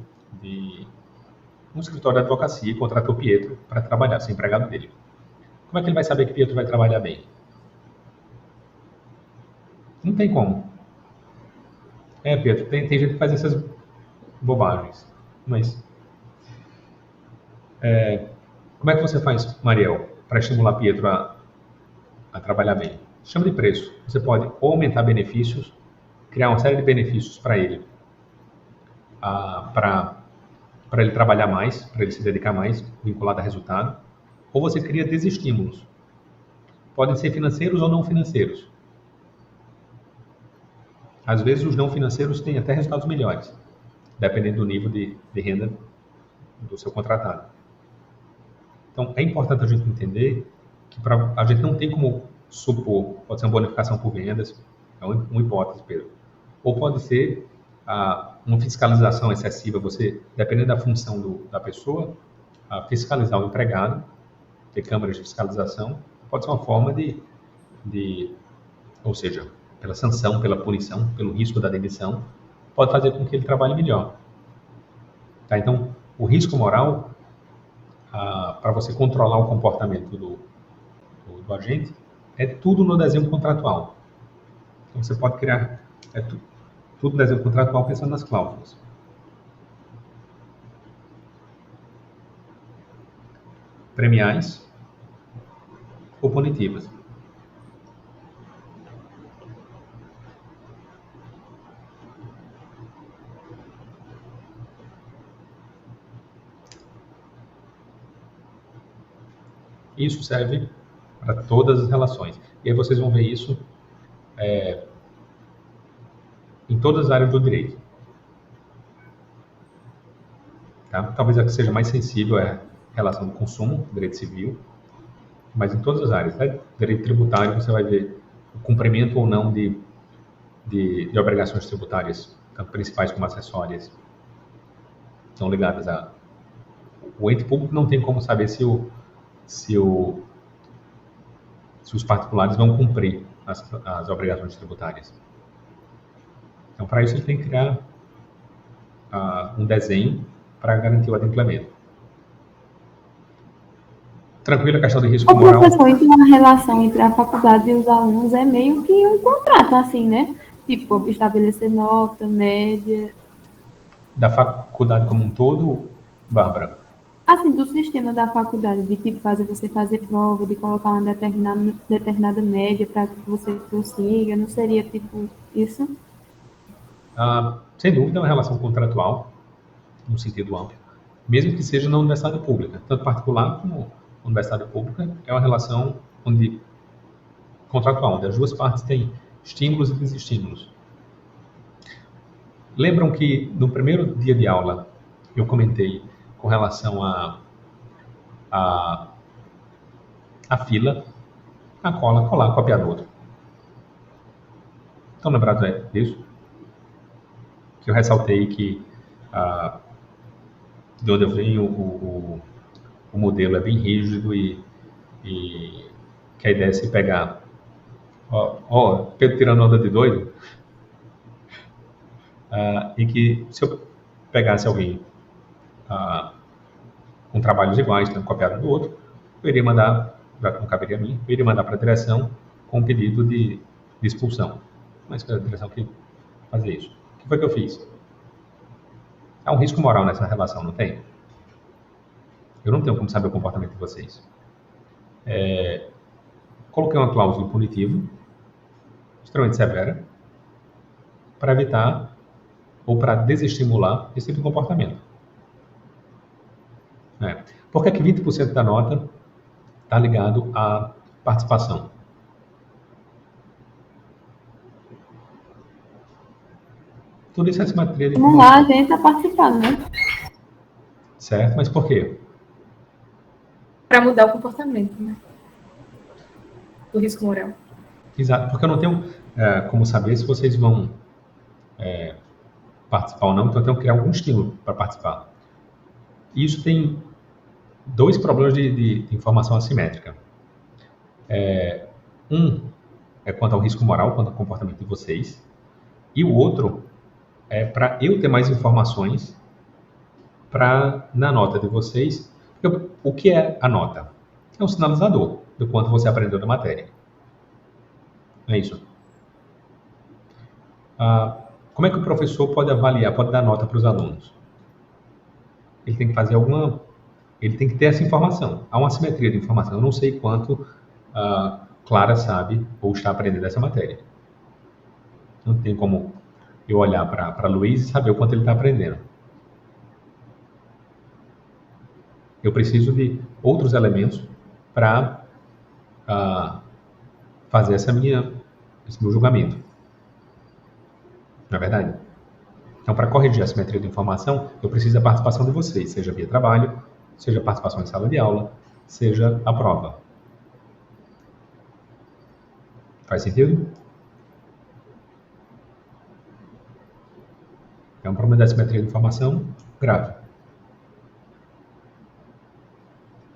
A: um escritório de advocacia e contratou Pietro para trabalhar, ser empregado dele. Como é que ele vai saber que Pietro vai trabalhar bem? Não tem como. Pietro, tem gente que faz essas bobagens. Mas como é que você faz, Mariel, para estimular Pietro a trabalhar bem? Chama de preço. Você pode ou aumentar benefícios, criar uma série de benefícios para ele, para ele trabalhar mais, para ele se dedicar mais, vinculado a resultado, ou você cria desestímulos. Podem ser financeiros ou não financeiros. Às vezes os não financeiros têm até resultados melhores, dependendo do nível de renda do seu contratado. Então, é importante a gente entender que a gente não tem como supor, pode ser uma bonificação por vendas, é uma hipótese, Pedro. Ou pode ser uma fiscalização excessiva, você, dependendo da função da pessoa, fiscalizar o empregado, ter câmaras de fiscalização, pode ser uma forma ou seja, pela sanção, pela punição, pelo risco da demissão, pode fazer com que ele trabalhe melhor. Tá? Então, o risco moral, para você controlar o comportamento do agente, é tudo no desenho contratual. Então, você pode criar tudo no desenho contratual pensando nas cláusulas. Premiais ou punitivas. Isso serve para todas as relações. E aí vocês vão ver isso em todas as áreas do direito. Tá? Talvez a que seja mais sensível é a relação do consumo, direito civil, mas em todas as áreas. Né? Direito tributário, você vai ver o cumprimento ou não de obrigações tributárias, tanto principais como acessórias, são ligadas a... O ente público não tem como saber se os particulares vão cumprir as obrigações tributárias. Então, para isso, ele tem que criar um desenho para garantir o adimplemento. Tranquilo a questão de risco moral?
E: Professor, então a relação entre a faculdade e os alunos é meio que um contrato, assim, né? Tipo, estabelecer nota, média.
A: Da faculdade como um todo, Bárbara?
E: Assim, do sistema da faculdade, de tipo, você fazer prova, de colocar uma determinada média para que você consiga, não seria tipo isso?
A: Sem dúvida, é uma relação contratual, no sentido amplo, mesmo que seja na universidade pública, tanto particular como universidade pública, é uma relação contratual, onde as duas partes têm estímulos e desestímulos. Lembram que no primeiro dia de aula eu comentei com relação a fila, a cola, colar, copiar do outro. Estão lembrados disso? Que eu ressaltei que de onde eu venho o modelo é bem rígido e que a ideia é se pegar Pedro tirando onda de doido, e que se eu pegasse alguém com trabalhos iguais, tendo copiado do outro, eu iria mandar, já que não caberia a mim, eu iria mandar para a direção com um pedido de expulsão. Mas foi a direção que fazia isso. O que foi que eu fiz? Há um risco moral nessa relação, não tem? Eu não tenho como saber o comportamento de vocês. Coloquei uma cláusula punitiva, extremamente severa, para evitar ou para desestimular esse tipo de comportamento. Por que 20% da nota está ligado à participação? Tudo isso é simetria de
E: Vamos lá, a gente está participando, né?
A: Certo, mas por quê?
L: Para mudar o comportamento, né? Do risco moral.
A: Exato, porque eu não tenho como saber se vocês vão participar ou não, então eu tenho que criar algum estímulo para participar. E isso tem dois problemas de informação assimétrica. Um é quanto ao risco moral, quanto ao comportamento de vocês, e o outro é para eu ter mais informações na nota de vocês. Porque o que é a nota? É um sinalizador do quanto você aprendeu da matéria. É isso. Como é que o professor pode avaliar, pode dar nota para os alunos? Ele tem que fazer ele tem que ter essa informação. Há uma assimetria de informação. Eu não sei quanto Clara sabe ou está aprendendo essa matéria. Não tem como eu olhar para Luiz e saber o quanto ele está aprendendo. Eu preciso de outros elementos para fazer esse meu julgamento. Não é verdade? Então, para corrigir a assimetria de informação, eu preciso da participação de vocês, seja via trabalho, seja participação em sala de aula, seja a prova. Faz sentido? É um problema de assimetria de informação grave.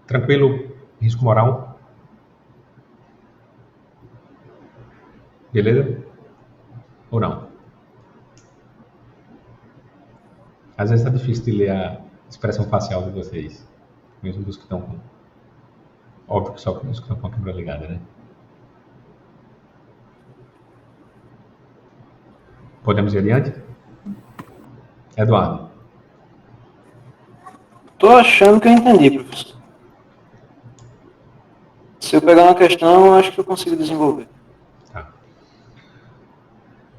A: Tranquilo? Risco moral? Beleza? Ou não? Às vezes está difícil de ler a expressão facial de vocês. Mesmo dos que estão com... Óbvio que só os que estão com a câmera ligada, né? Podemos ir adiante? Eduardo.
N: Tô achando que eu entendi, professor. Se eu pegar uma questão, eu acho que eu consigo desenvolver.
A: Tá.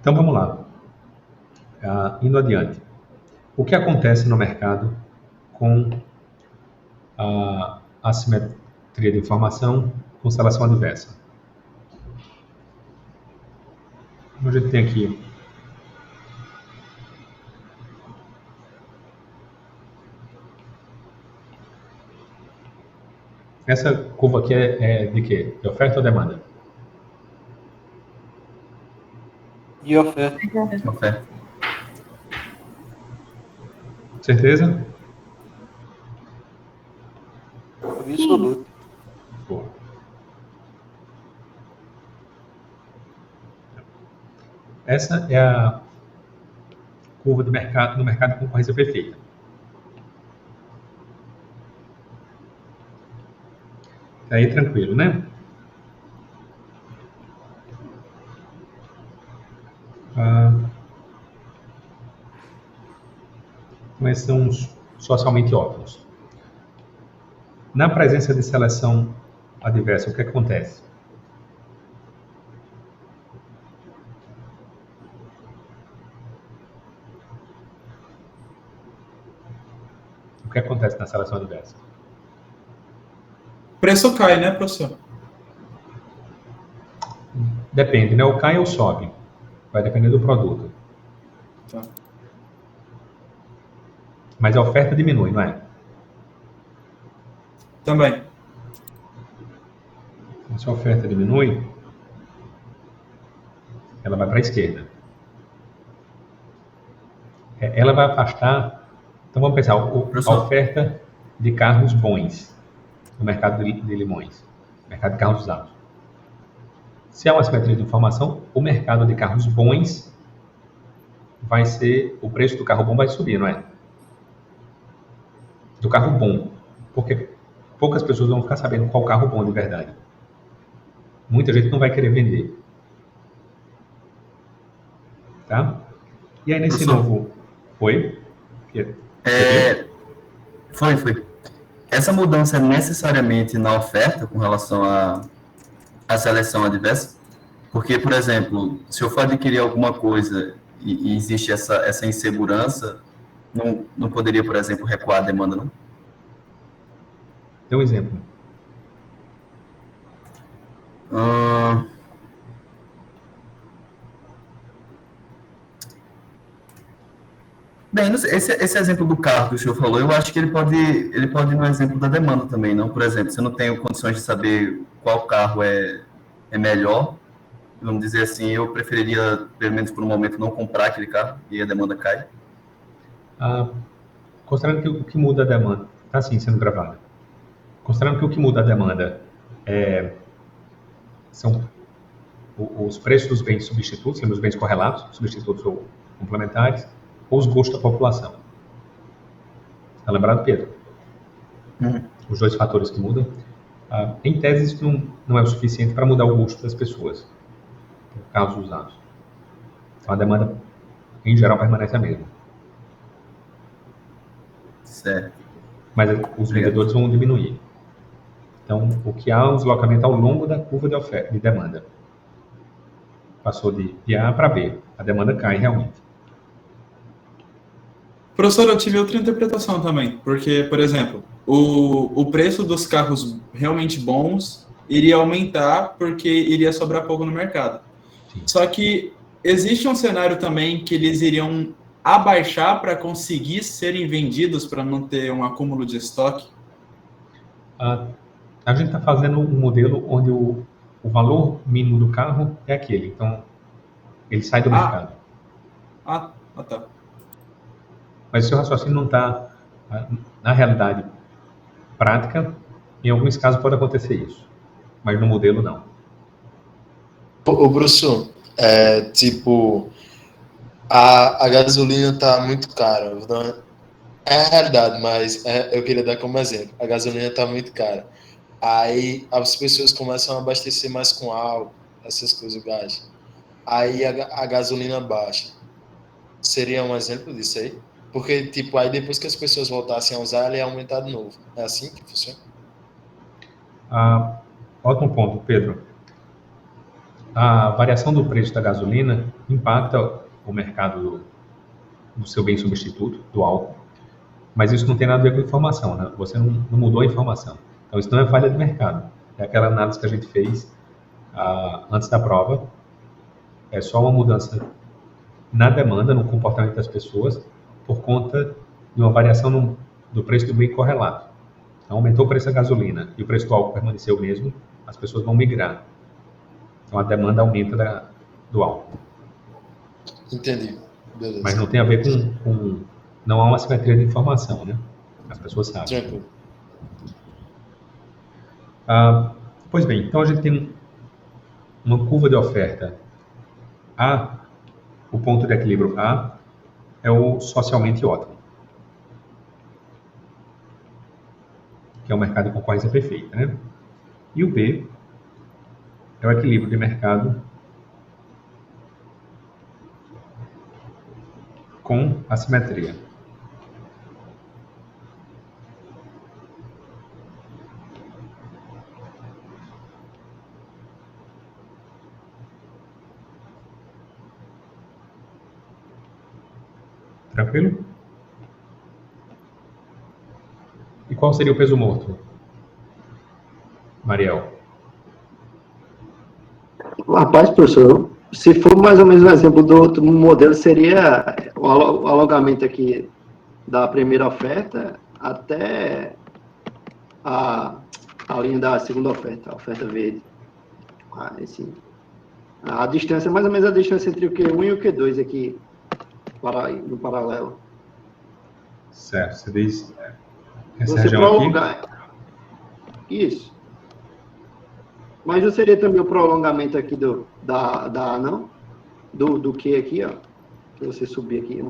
A: Então vamos lá. Indo adiante. O que acontece no mercado com a assimetria de informação com seleção adversa? A gente tem aqui essa curva aqui é de quê? De oferta ou demanda?
N: De oferta.
F: Oferta.
A: Certeza?
N: Absoluto.
A: Boa. Essa é a curva do mercado de concorrência perfeita. Aí tranquilo, né? Mas são os socialmente óbvios. Na presença de seleção adversa, o que acontece? O que acontece na seleção adversa?
B: O preço cai, né, professor?
A: Depende, né? Ou cai ou sobe. Vai depender do produto.
B: Tá.
A: Mas a oferta diminui, não é?
B: Também.
A: Se a oferta diminui, ela vai para a esquerda. Ela vai afastar... Então vamos pensar, a oferta de carros bons no mercado de Limões, mercado de carros usados. Se há uma assimetria de informação, o mercado de carros bons vai ser... O preço do carro bom vai subir, não é? Do carro bom. Porque poucas pessoas vão ficar sabendo qual carro bom de verdade. Muita gente não vai querer vender. Tá? E aí nesse novo... Oi?
F: Foi. Essa mudança é necessariamente na oferta com relação à seleção adversa? Porque, por exemplo, se eu for adquirir alguma coisa e existe essa insegurança, não poderia, por exemplo, recuar a demanda, não?
A: Dê um exemplo.
F: Bem, esse exemplo do carro que o senhor falou, eu acho que ele pode ir no exemplo da demanda também, não? Por exemplo, se eu não tenho condições de saber qual carro é melhor, vamos dizer assim, eu preferiria, pelo menos por um momento, não comprar aquele carro e a demanda cai.
A: Considerando que o que muda a demanda, está assim sendo gravado, considerando que o que muda a demanda são os preços dos bens substitutos, os bens correlatos, substitutos ou complementares, ou os gostos da população. Está lembrado, Pedro? Os dois fatores que mudam. Em tese, isso não é o suficiente para mudar o gosto das pessoas, por carros usados. Então, a demanda, em geral, permanece a mesma.
F: Certo.
A: Mas os vendedores vão diminuir. Então, o que há é um deslocamento ao longo da curva de oferta, de demanda. Passou de A para B. A demanda cai realmente.
B: Professor, eu tive outra interpretação também, porque, por exemplo, o preço dos carros realmente bons iria aumentar porque iria sobrar pouco no mercado.
A: Sim.
B: Só que existe um cenário também que eles iriam abaixar para conseguir serem vendidos, para não ter um acúmulo de estoque?
A: A gente está fazendo um modelo onde o valor mínimo do carro é aquele. Então, ele sai do mercado.
B: Tá.
A: Mas o seu raciocínio não está, na realidade prática, em alguns casos pode acontecer isso, mas no modelo não.
C: Ô, Bruxo, a gasolina está muito cara. É a realidade, mas eu queria dar como exemplo. A gasolina está muito cara. Aí as pessoas começam a abastecer mais com álcool, essas coisas, gás. Aí a gasolina baixa. Seria um exemplo disso aí? Porque, aí depois que as pessoas voltassem a usar, ela ia aumentar de novo. É assim que funciona?
A: Ótimo ponto, Pedro. A variação do preço da gasolina impacta o mercado do seu bem substituto, do álcool, mas isso não tem nada a ver com informação, né? Você não mudou a informação. Então, isso não é falha de mercado. É aquela análise que a gente fez antes da prova. É só uma mudança na demanda, no comportamento das pessoas, por conta de uma variação do preço do bem correlato. Então, aumentou o preço da gasolina e o preço do álcool permaneceu o mesmo, as pessoas vão migrar. Então, a demanda aumenta do álcool.
C: Entendi. Beleza.
A: Mas não tem a ver com não há uma simetria de informação, né? As pessoas sabem.
C: Tranquilo.
A: Pois bem, então a gente tem uma curva de oferta A, o ponto de equilíbrio A é o socialmente ótimo, que é o mercado de concorrência perfeita, né? E o B é o equilíbrio de mercado com assimetria. Tranquilo? E qual seria o peso morto, Mariel?
G: Rapaz, professor, se for mais ou menos um exemplo do outro modelo, seria o alongamento aqui da primeira oferta até a linha da segunda oferta, a oferta verde. A distância, mais ou menos a distância entre o Q1 e o Q2 aqui, no paralelo.
A: Certo, você diz essa
G: Você
A: região
G: prolongar.
A: aqui?
G: Isso. Mas não seria também o prolongamento aqui da não? Do Q aqui, ó. Se você subir aqui,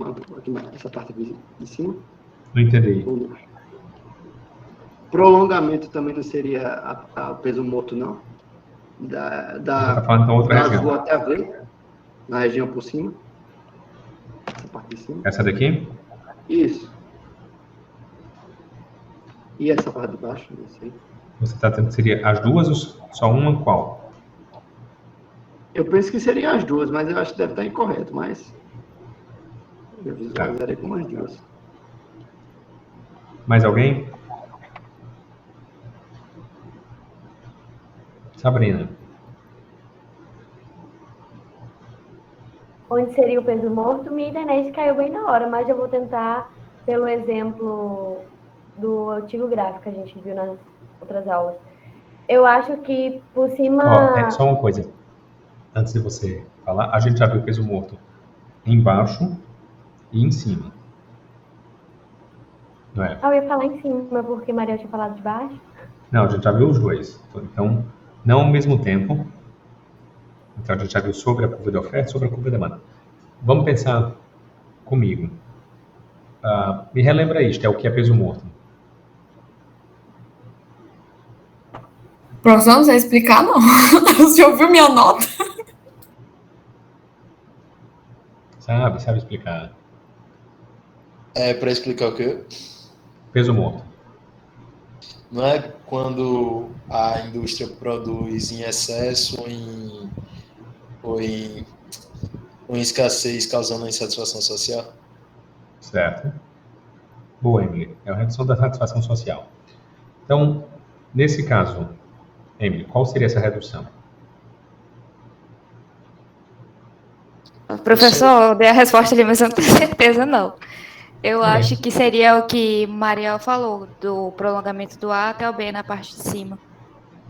G: essa parte aqui de cima.
A: Não entendi.
G: Prolongamento também não seria o peso morto, não?
A: Tá falando então outra região.
G: Azul até a verde, na região por cima. Essa parte de cima.
A: Essa daqui?
G: Isso. E essa parte de baixo, não sei.
A: Você está dizendo que seria as duas ou só uma qual?
G: Eu penso que seriam as duas, mas eu acho que deve estar incorreto, mas eu visualizarei como as duas.
A: Mais alguém? Sabrina.
O: Onde seria o peso morto, minha internet caiu bem na hora, mas eu vou tentar pelo exemplo do antigo gráfico que a gente viu nas outras aulas. Eu acho que por cima...
A: Só uma coisa. Antes de você falar, a gente já viu o peso morto embaixo e em cima. Não é?
O: Eu ia falar em cima, porque Maria tinha falado de baixo.
A: Não, a gente já viu os dois. Então, não ao mesmo tempo. Então, a gente já viu sobre a curva de oferta e sobre a curva de demanda. Vamos pensar comigo. Me relembra isto, é o que é peso morto.
D: Professor, não sei explicar, não. Você ouviu minha nota?
A: Sabe explicar.
C: É para explicar o quê?
A: Peso morto.
C: Não é quando a indústria produz em excesso ou em escassez, causando insatisfação social?
A: Certo. Boa, Emily. É a redução da satisfação social. Então, nesse caso, Emily, qual seria essa redução?
P: Professor, eu dei a resposta ali, mas eu não tenho certeza, não. Eu acho que seria o que Mariel falou, do prolongamento do A até o B na parte de cima.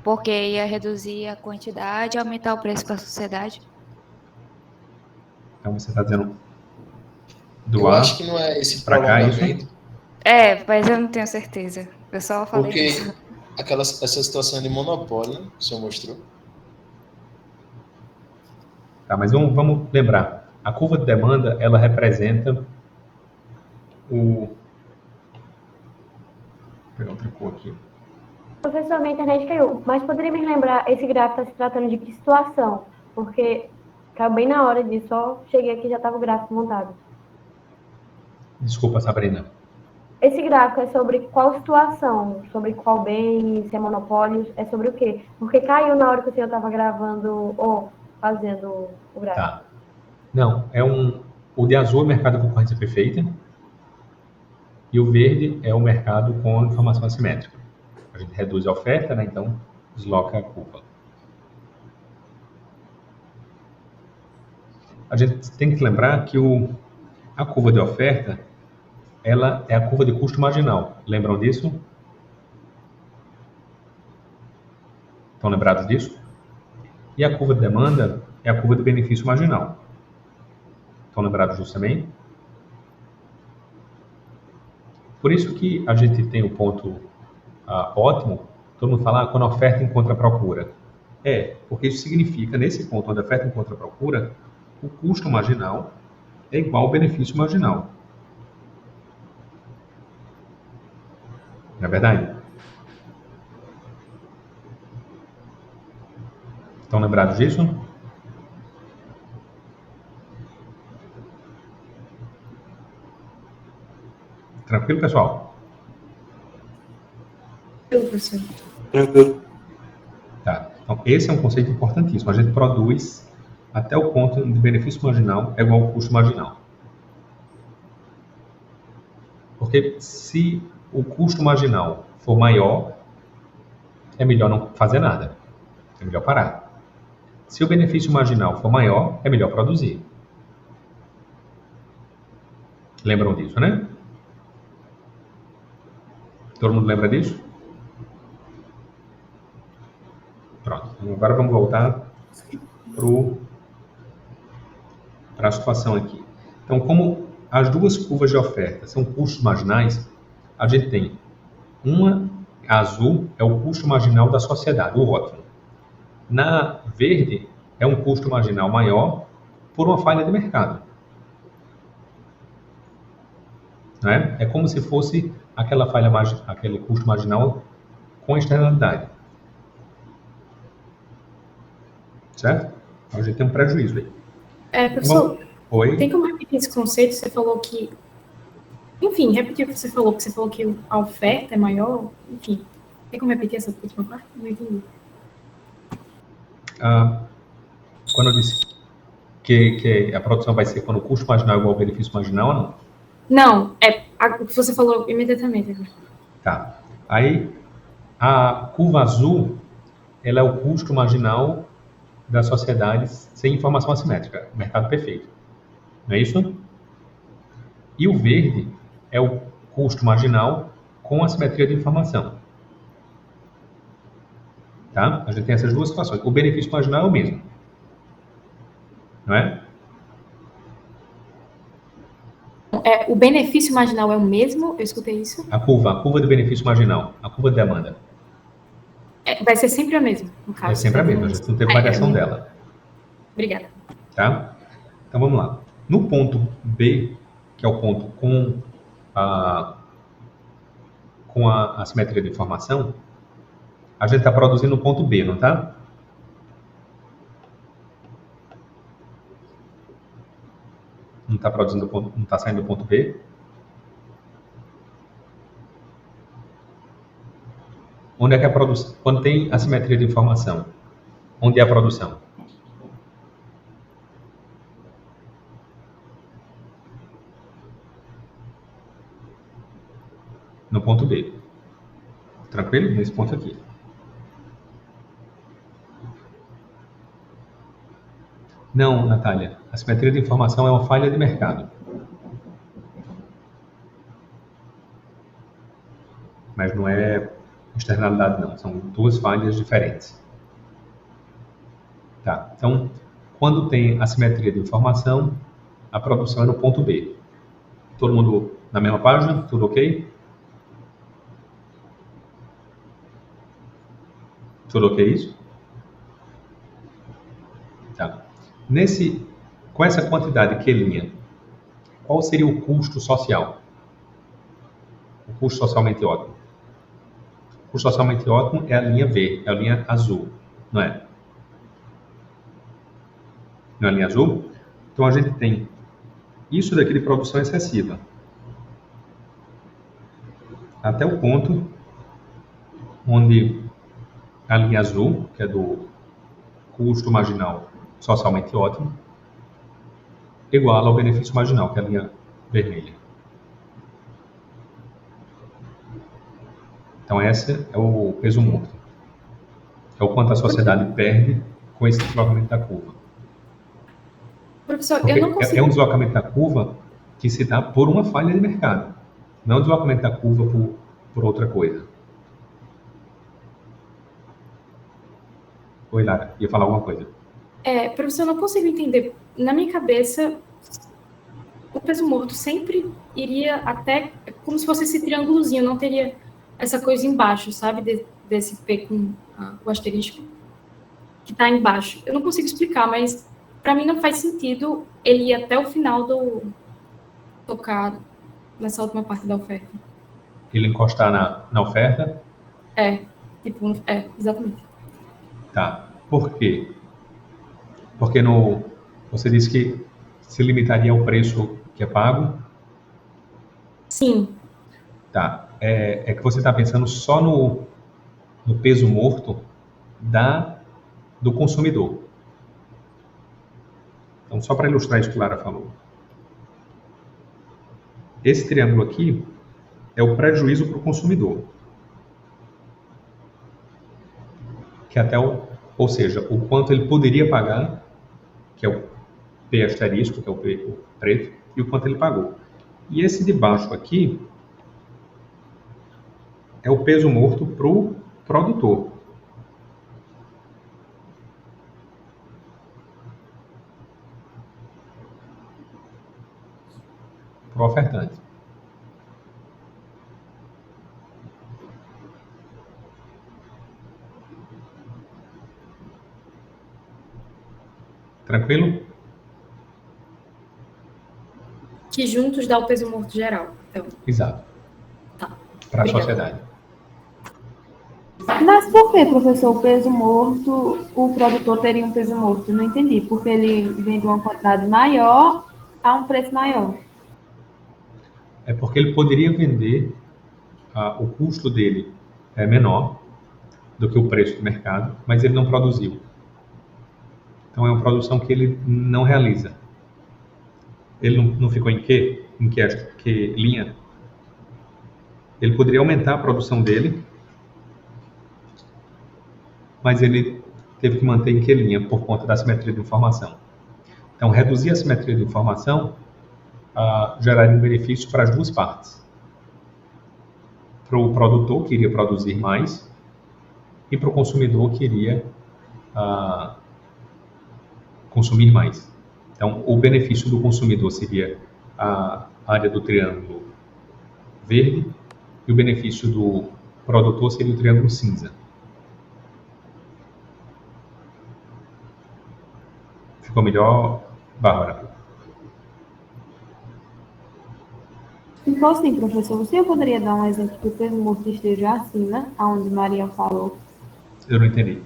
P: Porque ia reduzir a quantidade e aumentar o preço para a sociedade.
A: Então, você está dizendo do
C: Eu
A: A
C: acho que não é esse
A: para cá, isso?
C: prolongamento.
P: Mas eu não tenho certeza. Eu só falei
C: Porque
P: isso.
C: essa situação de monopólio, né, que o senhor mostrou.
A: Tá, mas vamos lembrar. A curva de demanda, ela representa Vou pegar outra cor aqui.
O: Professor, minha internet caiu, mas poderia me lembrar, esse gráfico está se tratando de que situação? Porque caiu bem na hora disso, só cheguei aqui e já estava o gráfico montado.
A: Desculpa, Sabrina.
O: Esse gráfico é sobre qual situação? Sobre qual bem, se é monopólio, é sobre o quê? Porque caiu na hora que o senhor estava gravando ou fazendo o gráfico.
A: Tá. Não, o de azul é o mercado de concorrência perfeita e o verde é o mercado com informação assimétrica. A gente reduz a oferta, né? Então desloca a curva. A gente tem que lembrar que a curva de oferta, ela é a curva de custo marginal. Lembram disso? Estão lembrados disso? E a curva de demanda é a curva de benefício marginal. Estão lembrados disso também? Por isso que a gente tem o ponto ótimo, todo mundo fala quando a oferta encontra a procura. Porque isso significa, nesse ponto onde a oferta encontra a procura, o custo marginal é igual ao benefício marginal. Não é verdade? Estão lembrados disso? Tranquilo, pessoal?
N: Tranquilo.
A: Tá. Então, esse é um conceito importantíssimo. A gente produz até o ponto de benefício marginal é igual ao custo marginal. Porque se o custo marginal for maior, é melhor não fazer nada. É melhor parar. Se o benefício marginal for maior, é melhor produzir. Lembram disso, né? Todo mundo lembra disso? Pronto. Agora vamos voltar para a situação aqui. Então, como as duas curvas de oferta são custos marginais, a gente tem uma azul é o custo marginal da sociedade, o ótimo. Na verde é um custo marginal maior por uma falha de mercado. Não é? É como se fosse aquele custo marginal com externalidade. Certo? A gente tem um prejuízo aí.
L: Professor,
A: Oi?
L: Tem como repetir esse conceito? Você falou que... Enfim, repetir o que você falou que a oferta é maior, enfim. Tem como repetir essa última parte? Não entendi.
A: Quando eu disse que a produção vai ser quando o custo marginal é igual ao benefício marginal, não?
L: Não, o que você falou imediatamente.
A: Tá. Aí, a curva azul ela é o custo marginal das sociedades sem informação assimétrica, mercado perfeito. Não é isso? E o verde é o custo marginal com assimetria de informação. Tá? A gente tem essas duas situações. O benefício marginal é o mesmo. Não é?
L: O benefício marginal é o mesmo? Eu escutei isso.
A: A curva de benefício marginal, a curva de demanda.
L: Vai ser sempre a mesma, no caso.
A: É sempre a mesma, a gente não teve variação dela.
L: Obrigada.
A: Tá? Então vamos lá. No ponto B, que é o ponto com a assimetria de informação, a gente está produzindo o ponto B, não está? Não está produzindo ponto, não está saindo do ponto B. Onde é que a produção? Quando tem assimetria de informação, onde é a produção? No ponto B. Tranquilo? Nesse ponto aqui. Não, Natália. A assimetria de informação é uma falha de mercado. Mas não é externalidade, não. São duas falhas diferentes. Tá. Então, quando tem assimetria de informação, a produção é no ponto B. Todo mundo na mesma página? Tudo ok? Tudo ok isso? Tá. Com essa quantidade Q', qual seria o custo social? O custo socialmente ótimo. O custo socialmente ótimo é a linha V, é a linha azul, não é? Não é a linha azul? Então a gente tem isso daqui de produção excessiva. Até o ponto onde a linha azul, que é do custo marginal socialmente ótimo, igual ao benefício marginal, que é a linha vermelha. Então, esse é o peso morto. É o quanto a sociedade perde com esse deslocamento da curva.
L: Professor,
A: Porque
L: eu não consigo...
A: é um deslocamento da curva que se dá por uma falha de mercado. Não é um deslocamento da curva por outra coisa. Oi, Lara, ia falar alguma coisa?
L: Professor, eu não consigo entender. Na minha cabeça, o peso morto sempre iria até como se fosse esse triângulozinho, não teria essa coisa embaixo, sabe? Desse P com o asterisco que está embaixo. Eu não consigo explicar, mas para mim não faz sentido ele ir até o final tocar nessa última parte da oferta.
A: Ele encostar na oferta?
L: Exatamente.
A: Tá. Por quê? Porque você disse que se limitaria ao preço que é pago?
L: Sim.
A: Tá. É que você está pensando só no peso morto do consumidor. Então, só para ilustrar isso que a Lara falou. Esse triângulo aqui é o prejuízo para o consumidor. Que ou seja, o quanto ele poderia pagar, que é o P asterisco, que é o P preto, e o quanto ele pagou. E esse de baixo aqui é o peso morto para o produtor. Para o ofertante. Tranquilo?
L: Que juntos dá o peso morto geral. Então.
A: Exato.
L: Tá.
A: Para a sociedade.
E: Mas por que, professor, o peso morto, o produtor teria um peso morto? Não entendi. Porque ele vende uma quantidade maior a um preço maior.
A: É porque ele poderia vender, o custo dele é menor do que o preço do mercado, mas ele não produziu. Então é uma produção que ele não realiza. Ele não ficou em que linha? Ele poderia aumentar a produção dele mas ele teve que manter em que linha por conta da simetria de informação. Então, reduzir a simetria de informação geraria um benefício para as duas partes. Para o produtor, que iria produzir mais, e para o consumidor, que iria consumir mais. Então, o benefício do consumidor seria a área do triângulo verde, e o benefício do produtor seria o triângulo cinza. Ficou melhor, Bárbara?
E: Ficou sim, professor. Você poderia dar um exemplo que o peso morto esteja acima, aonde Maria falou?
A: Eu não entendi.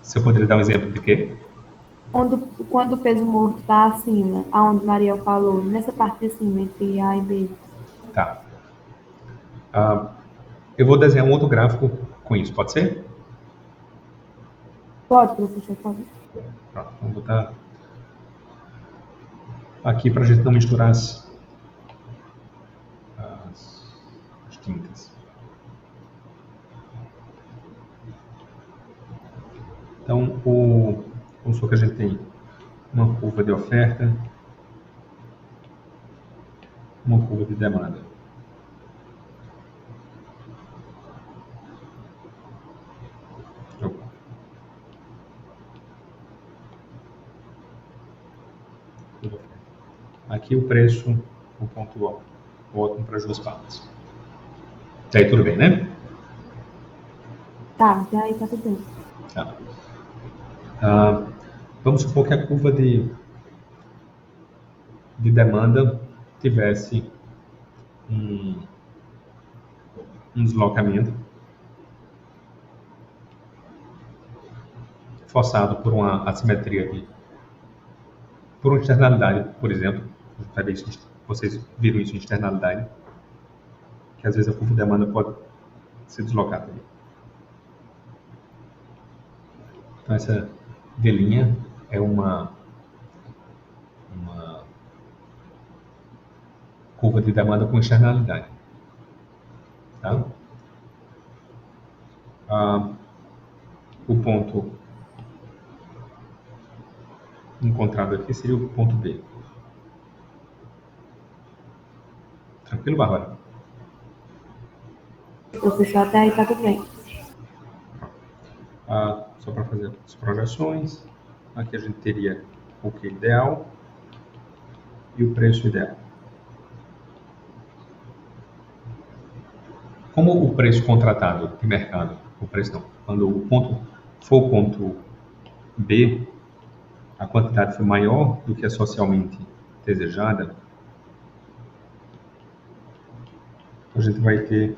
A: Você poderia dar um exemplo de quê?
E: Quando o peso morto está acima, aonde Maria falou, nessa parte de cima, entre A e B.
A: Tá. Eu vou desenhar um outro gráfico com isso, pode ser?
E: Pode, professor, pode.
A: Pronto, vamos botar aqui para a gente não misturar as tintas. Então, vamos supor que a gente tem uma curva de oferta, uma curva de demanda. Aqui o preço, o ponto ótimo para as duas partes. E aí tudo bem, né?
E: Tá, e aí tá tudo bem.
A: Tá. Vamos supor que a curva de demanda tivesse um deslocamento forçado por uma assimetria por uma externalidade, por exemplo. Vocês viram isso em externalidade, que às vezes a curva de demanda pode se deslocar também. Então essa D' é uma curva de demanda com externalidade. Tá? O ponto encontrado aqui seria o ponto B. Tranquilo, Bárbara?
E: Professor, até aí tá tudo bem.
A: Só para fazer as projeções, aqui a gente teria o que ideal e o preço ideal. Como o preço contratado de mercado, o preço não, quando o ponto for o ponto B, a quantidade foi maior do que a socialmente desejada, a gente vai ter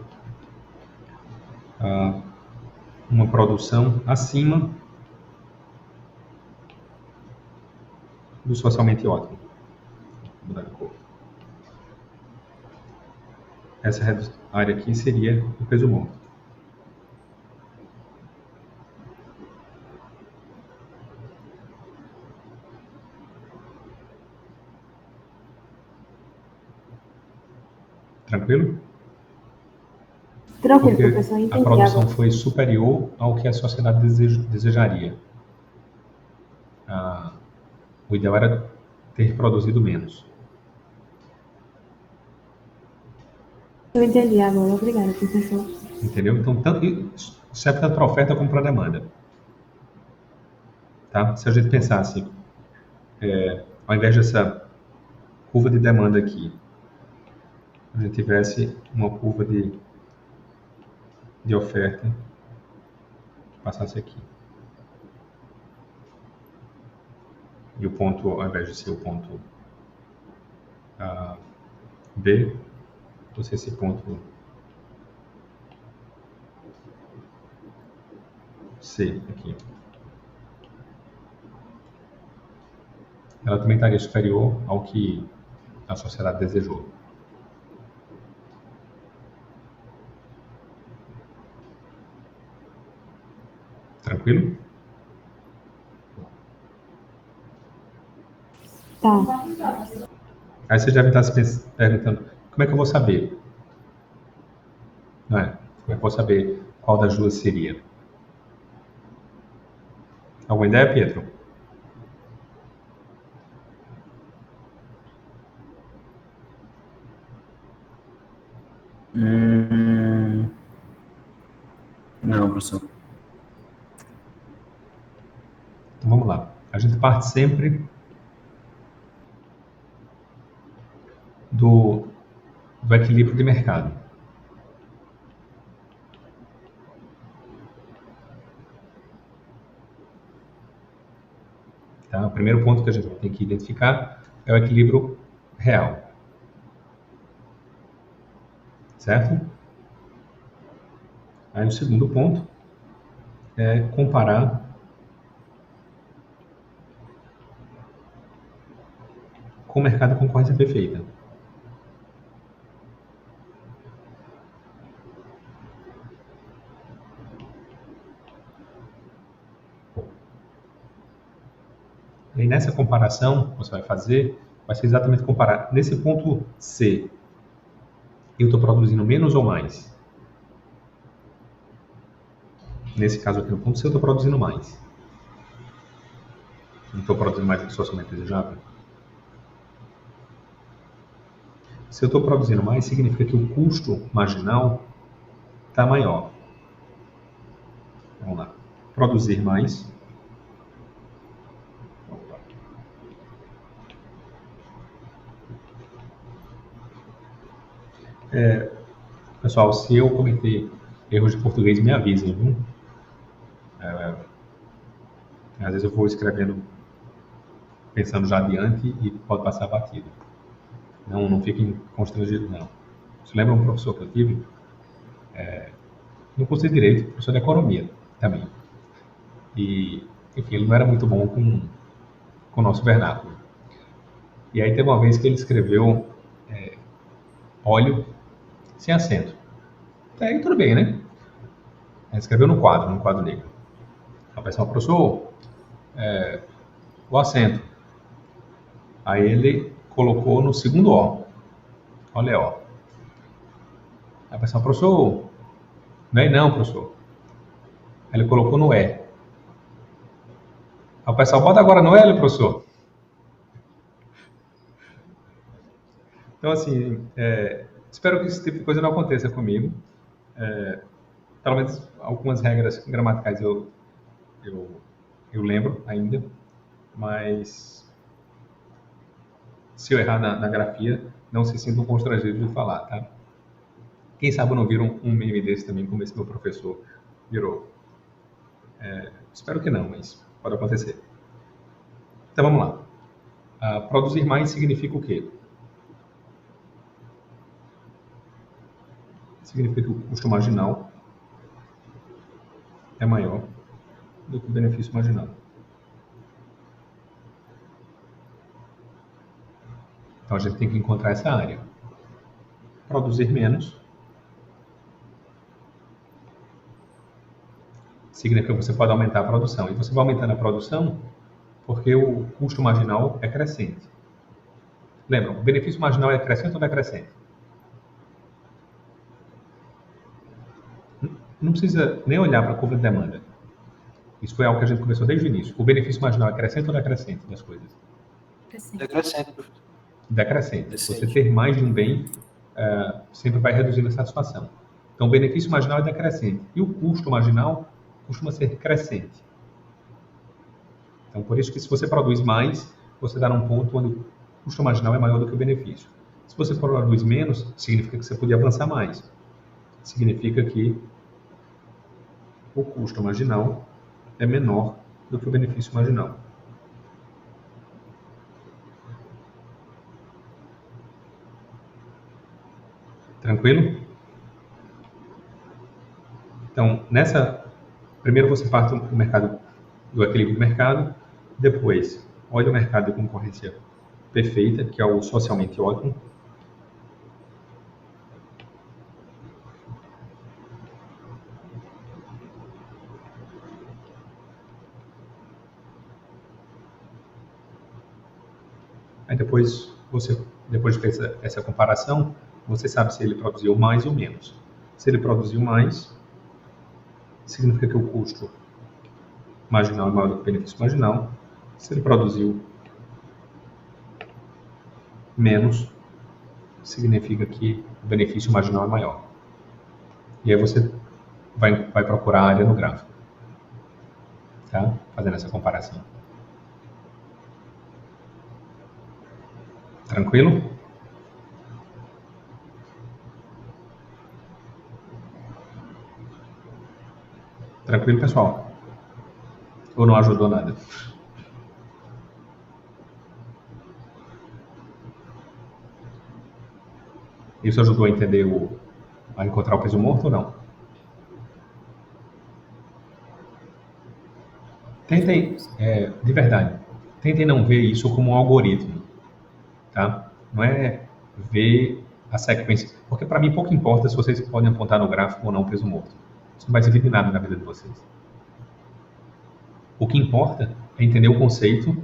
A: uma produção acima do socialmente ótimo. Vou mudar de cor. Essa área aqui seria o peso morto. Tranquilo?
E: Tranquilo,
A: Porque
E: professor, entendi.
A: a produção foi superior ao que a sociedade desejaria. O ideal era ter produzido menos.
E: Eu entendi agora. Obrigada, professor.
A: Entendeu? Então, serve tanto para a oferta como para a demanda. Tá? Se a gente pensasse, ao invés dessa curva de demanda aqui, a gente tivesse uma curva de oferta que passasse aqui. E o ponto, ao invés de ser o ponto B, fosse esse ponto C aqui. Ela também estaria superior ao que a sociedade desejou. Tranquilo?
E: Tá.
A: Aí você deve estar se perguntando, como é que eu vou saber? Não é? Como é que eu vou saber Qual das duas seria? Alguma ideia, Pietro?
F: Não, professor.
A: Então vamos lá. A gente parte sempre do equilíbrio de mercado. Tá? O primeiro ponto que a gente tem que identificar é o equilíbrio real. Certo? Aí o segundo ponto é comparar com o mercado de concorrência perfeita. E nessa comparação que você vai fazer, vai ser exatamente comparar. Nesse ponto C, eu estou produzindo menos ou mais? Nesse caso aqui no ponto C, eu estou produzindo mais. Não estou produzindo mais do que socialmente desejável? Se eu estou produzindo mais, significa que o custo marginal está maior. Vamos lá. Produzir mais. Pessoal, se eu cometer erros de português, me avisem, viu? Às vezes eu vou escrevendo pensando já adiante e pode passar batido. Não fiquem constrangidos, não. Você lembra um professor que eu tive? No curso de Direito, professor de Economia também. E, enfim, ele não era muito bom com o nosso vernáculo. E aí teve uma vez que ele escreveu óleo sem acento. Até aí tudo bem, né? Ele escreveu no quadro negro. A pessoa, professor, o acento. Aí ele colocou no segundo O. Olha, ó. Aí a pessoa, professor, não é não, professor. Aí ele colocou no E. Aí o pessoal, bota agora no L, professor. Então, assim, espero que esse tipo de coisa não aconteça comigo. Pelo menos algumas regras gramaticais eu lembro ainda, mas se eu errar na grafia, não se sintam constrangidos de falar, tá? Quem sabe eu não viro um meme desse também, como esse meu professor virou. Espero que não, mas pode acontecer. Então vamos lá. Produzir mais significa o quê? Significa que o custo marginal é maior do que o benefício marginal. Então a gente tem que encontrar essa área. Produzir menos significa que você pode aumentar a produção. E você vai aumentando a produção porque o custo marginal é crescente. Lembra, o benefício marginal é crescente ou decrescente? Não precisa nem olhar para a curva de demanda. Isso foi algo que a gente começou desde o início. O benefício marginal é crescente ou decrescente das coisas?
C: Decrescente.
A: Decrescente. Você ter mais de um bem sempre vai reduzindo a satisfação. Então, o benefício marginal é decrescente. E o custo marginal costuma ser crescente. Então, por isso que se você produz mais, você está num ponto onde o custo marginal é maior do que o benefício. Se você produz menos, significa que você podia avançar mais. Significa que o custo marginal é menor do que o benefício marginal. Tranquilo? Então, primeiro você parte do mercado, do equilíbrio do mercado, depois olha o mercado de concorrência perfeita, que é o socialmente ótimo. Aí depois de ter essa comparação, você sabe se ele produziu mais ou menos. Se ele produziu mais, significa que o custo marginal é maior do que o benefício marginal. Se ele produziu menos, significa que o benefício marginal é maior. E aí você vai procurar a área no gráfico, tá? Fazendo essa comparação. Tranquilo? Tranquilo, pessoal? Ou não ajudou nada? Isso ajudou a entender a encontrar o peso morto ou não? Tentem, de verdade, tentem não ver isso como um algoritmo, tá? Não é ver a sequência, porque para mim pouco importa se vocês podem apontar no gráfico ou não o peso morto. Isso não vai servir de nada na vida de vocês. O que importa é entender o conceito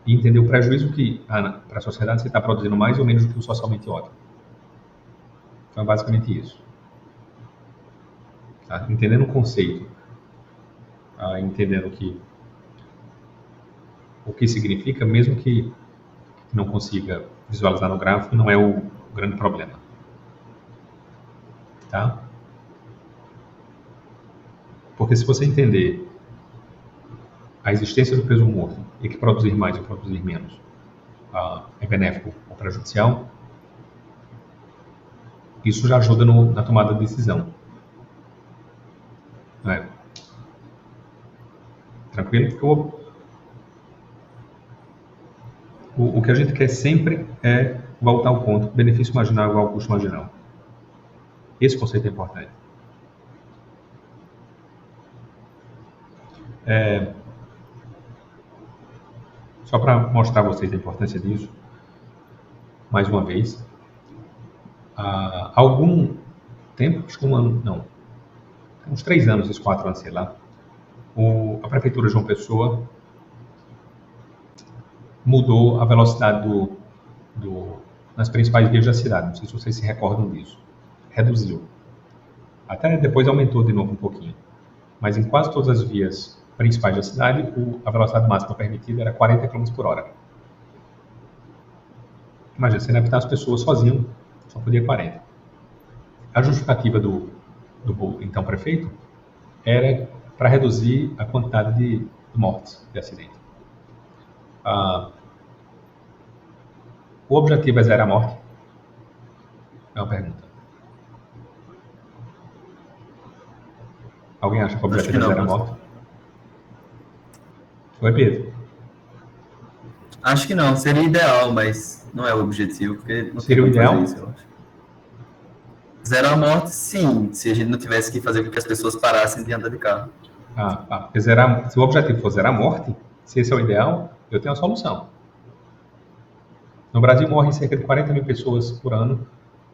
A: e entender o prejuízo que, para a sociedade, você está produzindo mais ou menos do que o socialmente ótimo. Então, é basicamente isso. Tá? Entendendo o conceito, entendendo o que significa, mesmo que não consiga visualizar no gráfico, não é o grande problema. Tá? Porque se você entender a existência do peso morto e que produzir mais ou produzir menos é benéfico ou prejudicial, isso já ajuda na tomada de decisão. Não é? Tranquilo? Porque o que a gente quer sempre é voltar ao ponto benefício marginal igual ao custo marginal. Esse conceito é importante. Só para mostrar a vocês a importância disso, mais uma vez, há algum tempo, acho que um ano, não, uns 3 anos, uns 4 anos, sei lá, a Prefeitura de João Pessoa mudou a velocidade nas principais vias da cidade. Não sei se vocês se recordam disso. Reduziu. Até depois aumentou de novo um pouquinho. Mas em quase todas as vias principais da cidade, a velocidade máxima permitida era 40 km por hora. Imagina, você deve estar as pessoas sozinho, só podia 40. A justificativa do então prefeito era para reduzir a quantidade de mortes de acidente. O objetivo é zerar a morte? É uma pergunta. Alguém acha que o objetivo é zerar a morte? Oi, Pedro.
F: Acho que não, seria ideal, mas não é o objetivo, porque não
A: seria o ideal?
F: Isso, eu acho. Zerar a morte, sim, se a gente não tivesse que fazer com que as pessoas parassem de andar de carro.
A: Porque se o objetivo for zerar a morte, se esse é o ideal, eu tenho a solução. No Brasil morrem cerca de 40 mil pessoas por ano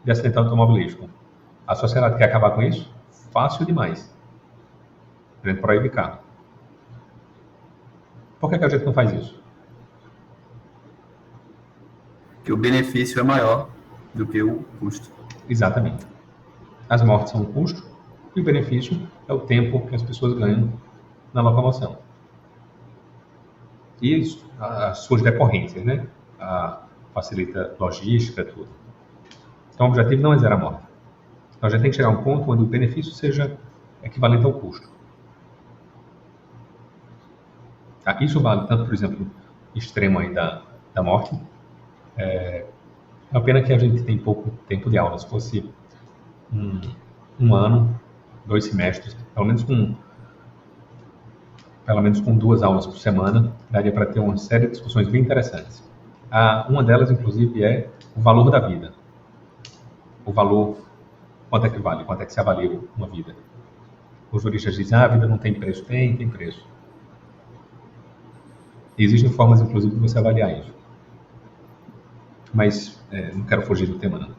A: de acidente automobilístico. A sociedade quer acabar com isso? Fácil demais. A gente proíbe carro. Por que a gente não faz isso?
F: Que o benefício é maior do que o custo.
A: Exatamente. As mortes são um custo e o benefício é o tempo que as pessoas ganham na locomoção. E isso, as suas decorrências, né? Facilita logística, tudo. Então o objetivo não é zerar a morte. Então a gente tem que chegar a um ponto onde o benefício seja equivalente ao custo. Isso vale tanto, por exemplo, extremo aí da morte. É uma pena que a gente tem pouco tempo de aula. Se fosse um ano, 2 semestres, pelo menos com 2 aulas por semana, daria para ter uma série de discussões bem interessantes. Uma delas, inclusive, é o valor da vida. O valor, quanto é que vale, quanto é que se avalia uma vida. Os juristas dizem, a vida não tem preço. Tem preço. E existem formas, inclusive, de você avaliar isso. Mas não quero fugir do tema, não.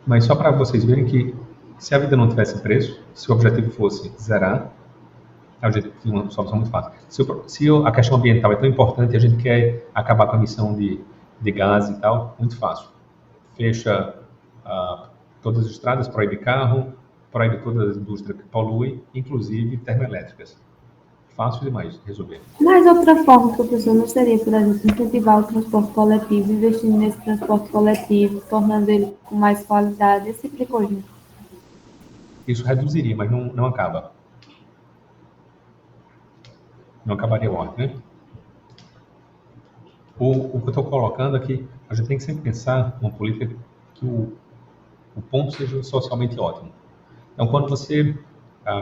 A: Mas só para vocês verem que se a vida não tivesse preço, se o objetivo fosse zerar, a gente tem uma solução muito fácil. Se a questão ambiental é tão importante e a gente quer acabar com a emissão de gás e tal, muito fácil. Fecha todas as estradas, proíbe carro, proíbe todas as indústrias que poluem, inclusive termoelétricas. Fácil demais de resolver.
E: Mas outra forma, professor, não seria, por exemplo, incentivar o transporte coletivo, investindo nesse transporte coletivo, tornando ele com mais qualidade, esse tipo de coisa?
A: Isso reduziria, mas não acaba. Não acabaria a ordem, né? O que eu estou colocando aqui, a gente tem que sempre pensar uma política que o ponto seja socialmente ótimo. Então, quando você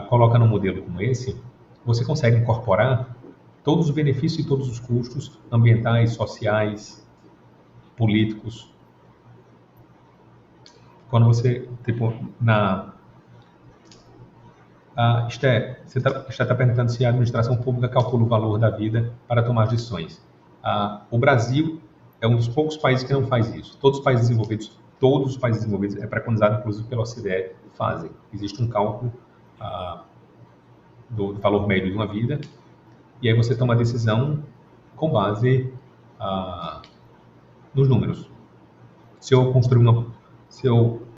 A: coloca num modelo como esse, você consegue incorporar todos os benefícios e todos os custos ambientais, sociais, políticos. Quando você, tipo, Esté, você está perguntando se a administração pública calcula o valor da vida para tomar as decisões. O Brasil é um dos poucos países que não faz isso. Todos os países desenvolvidos, é preconizado inclusive pela OCDE, fazem. Existe um cálculo do valor médio de uma vida, e aí você toma a decisão com base nos números. Se eu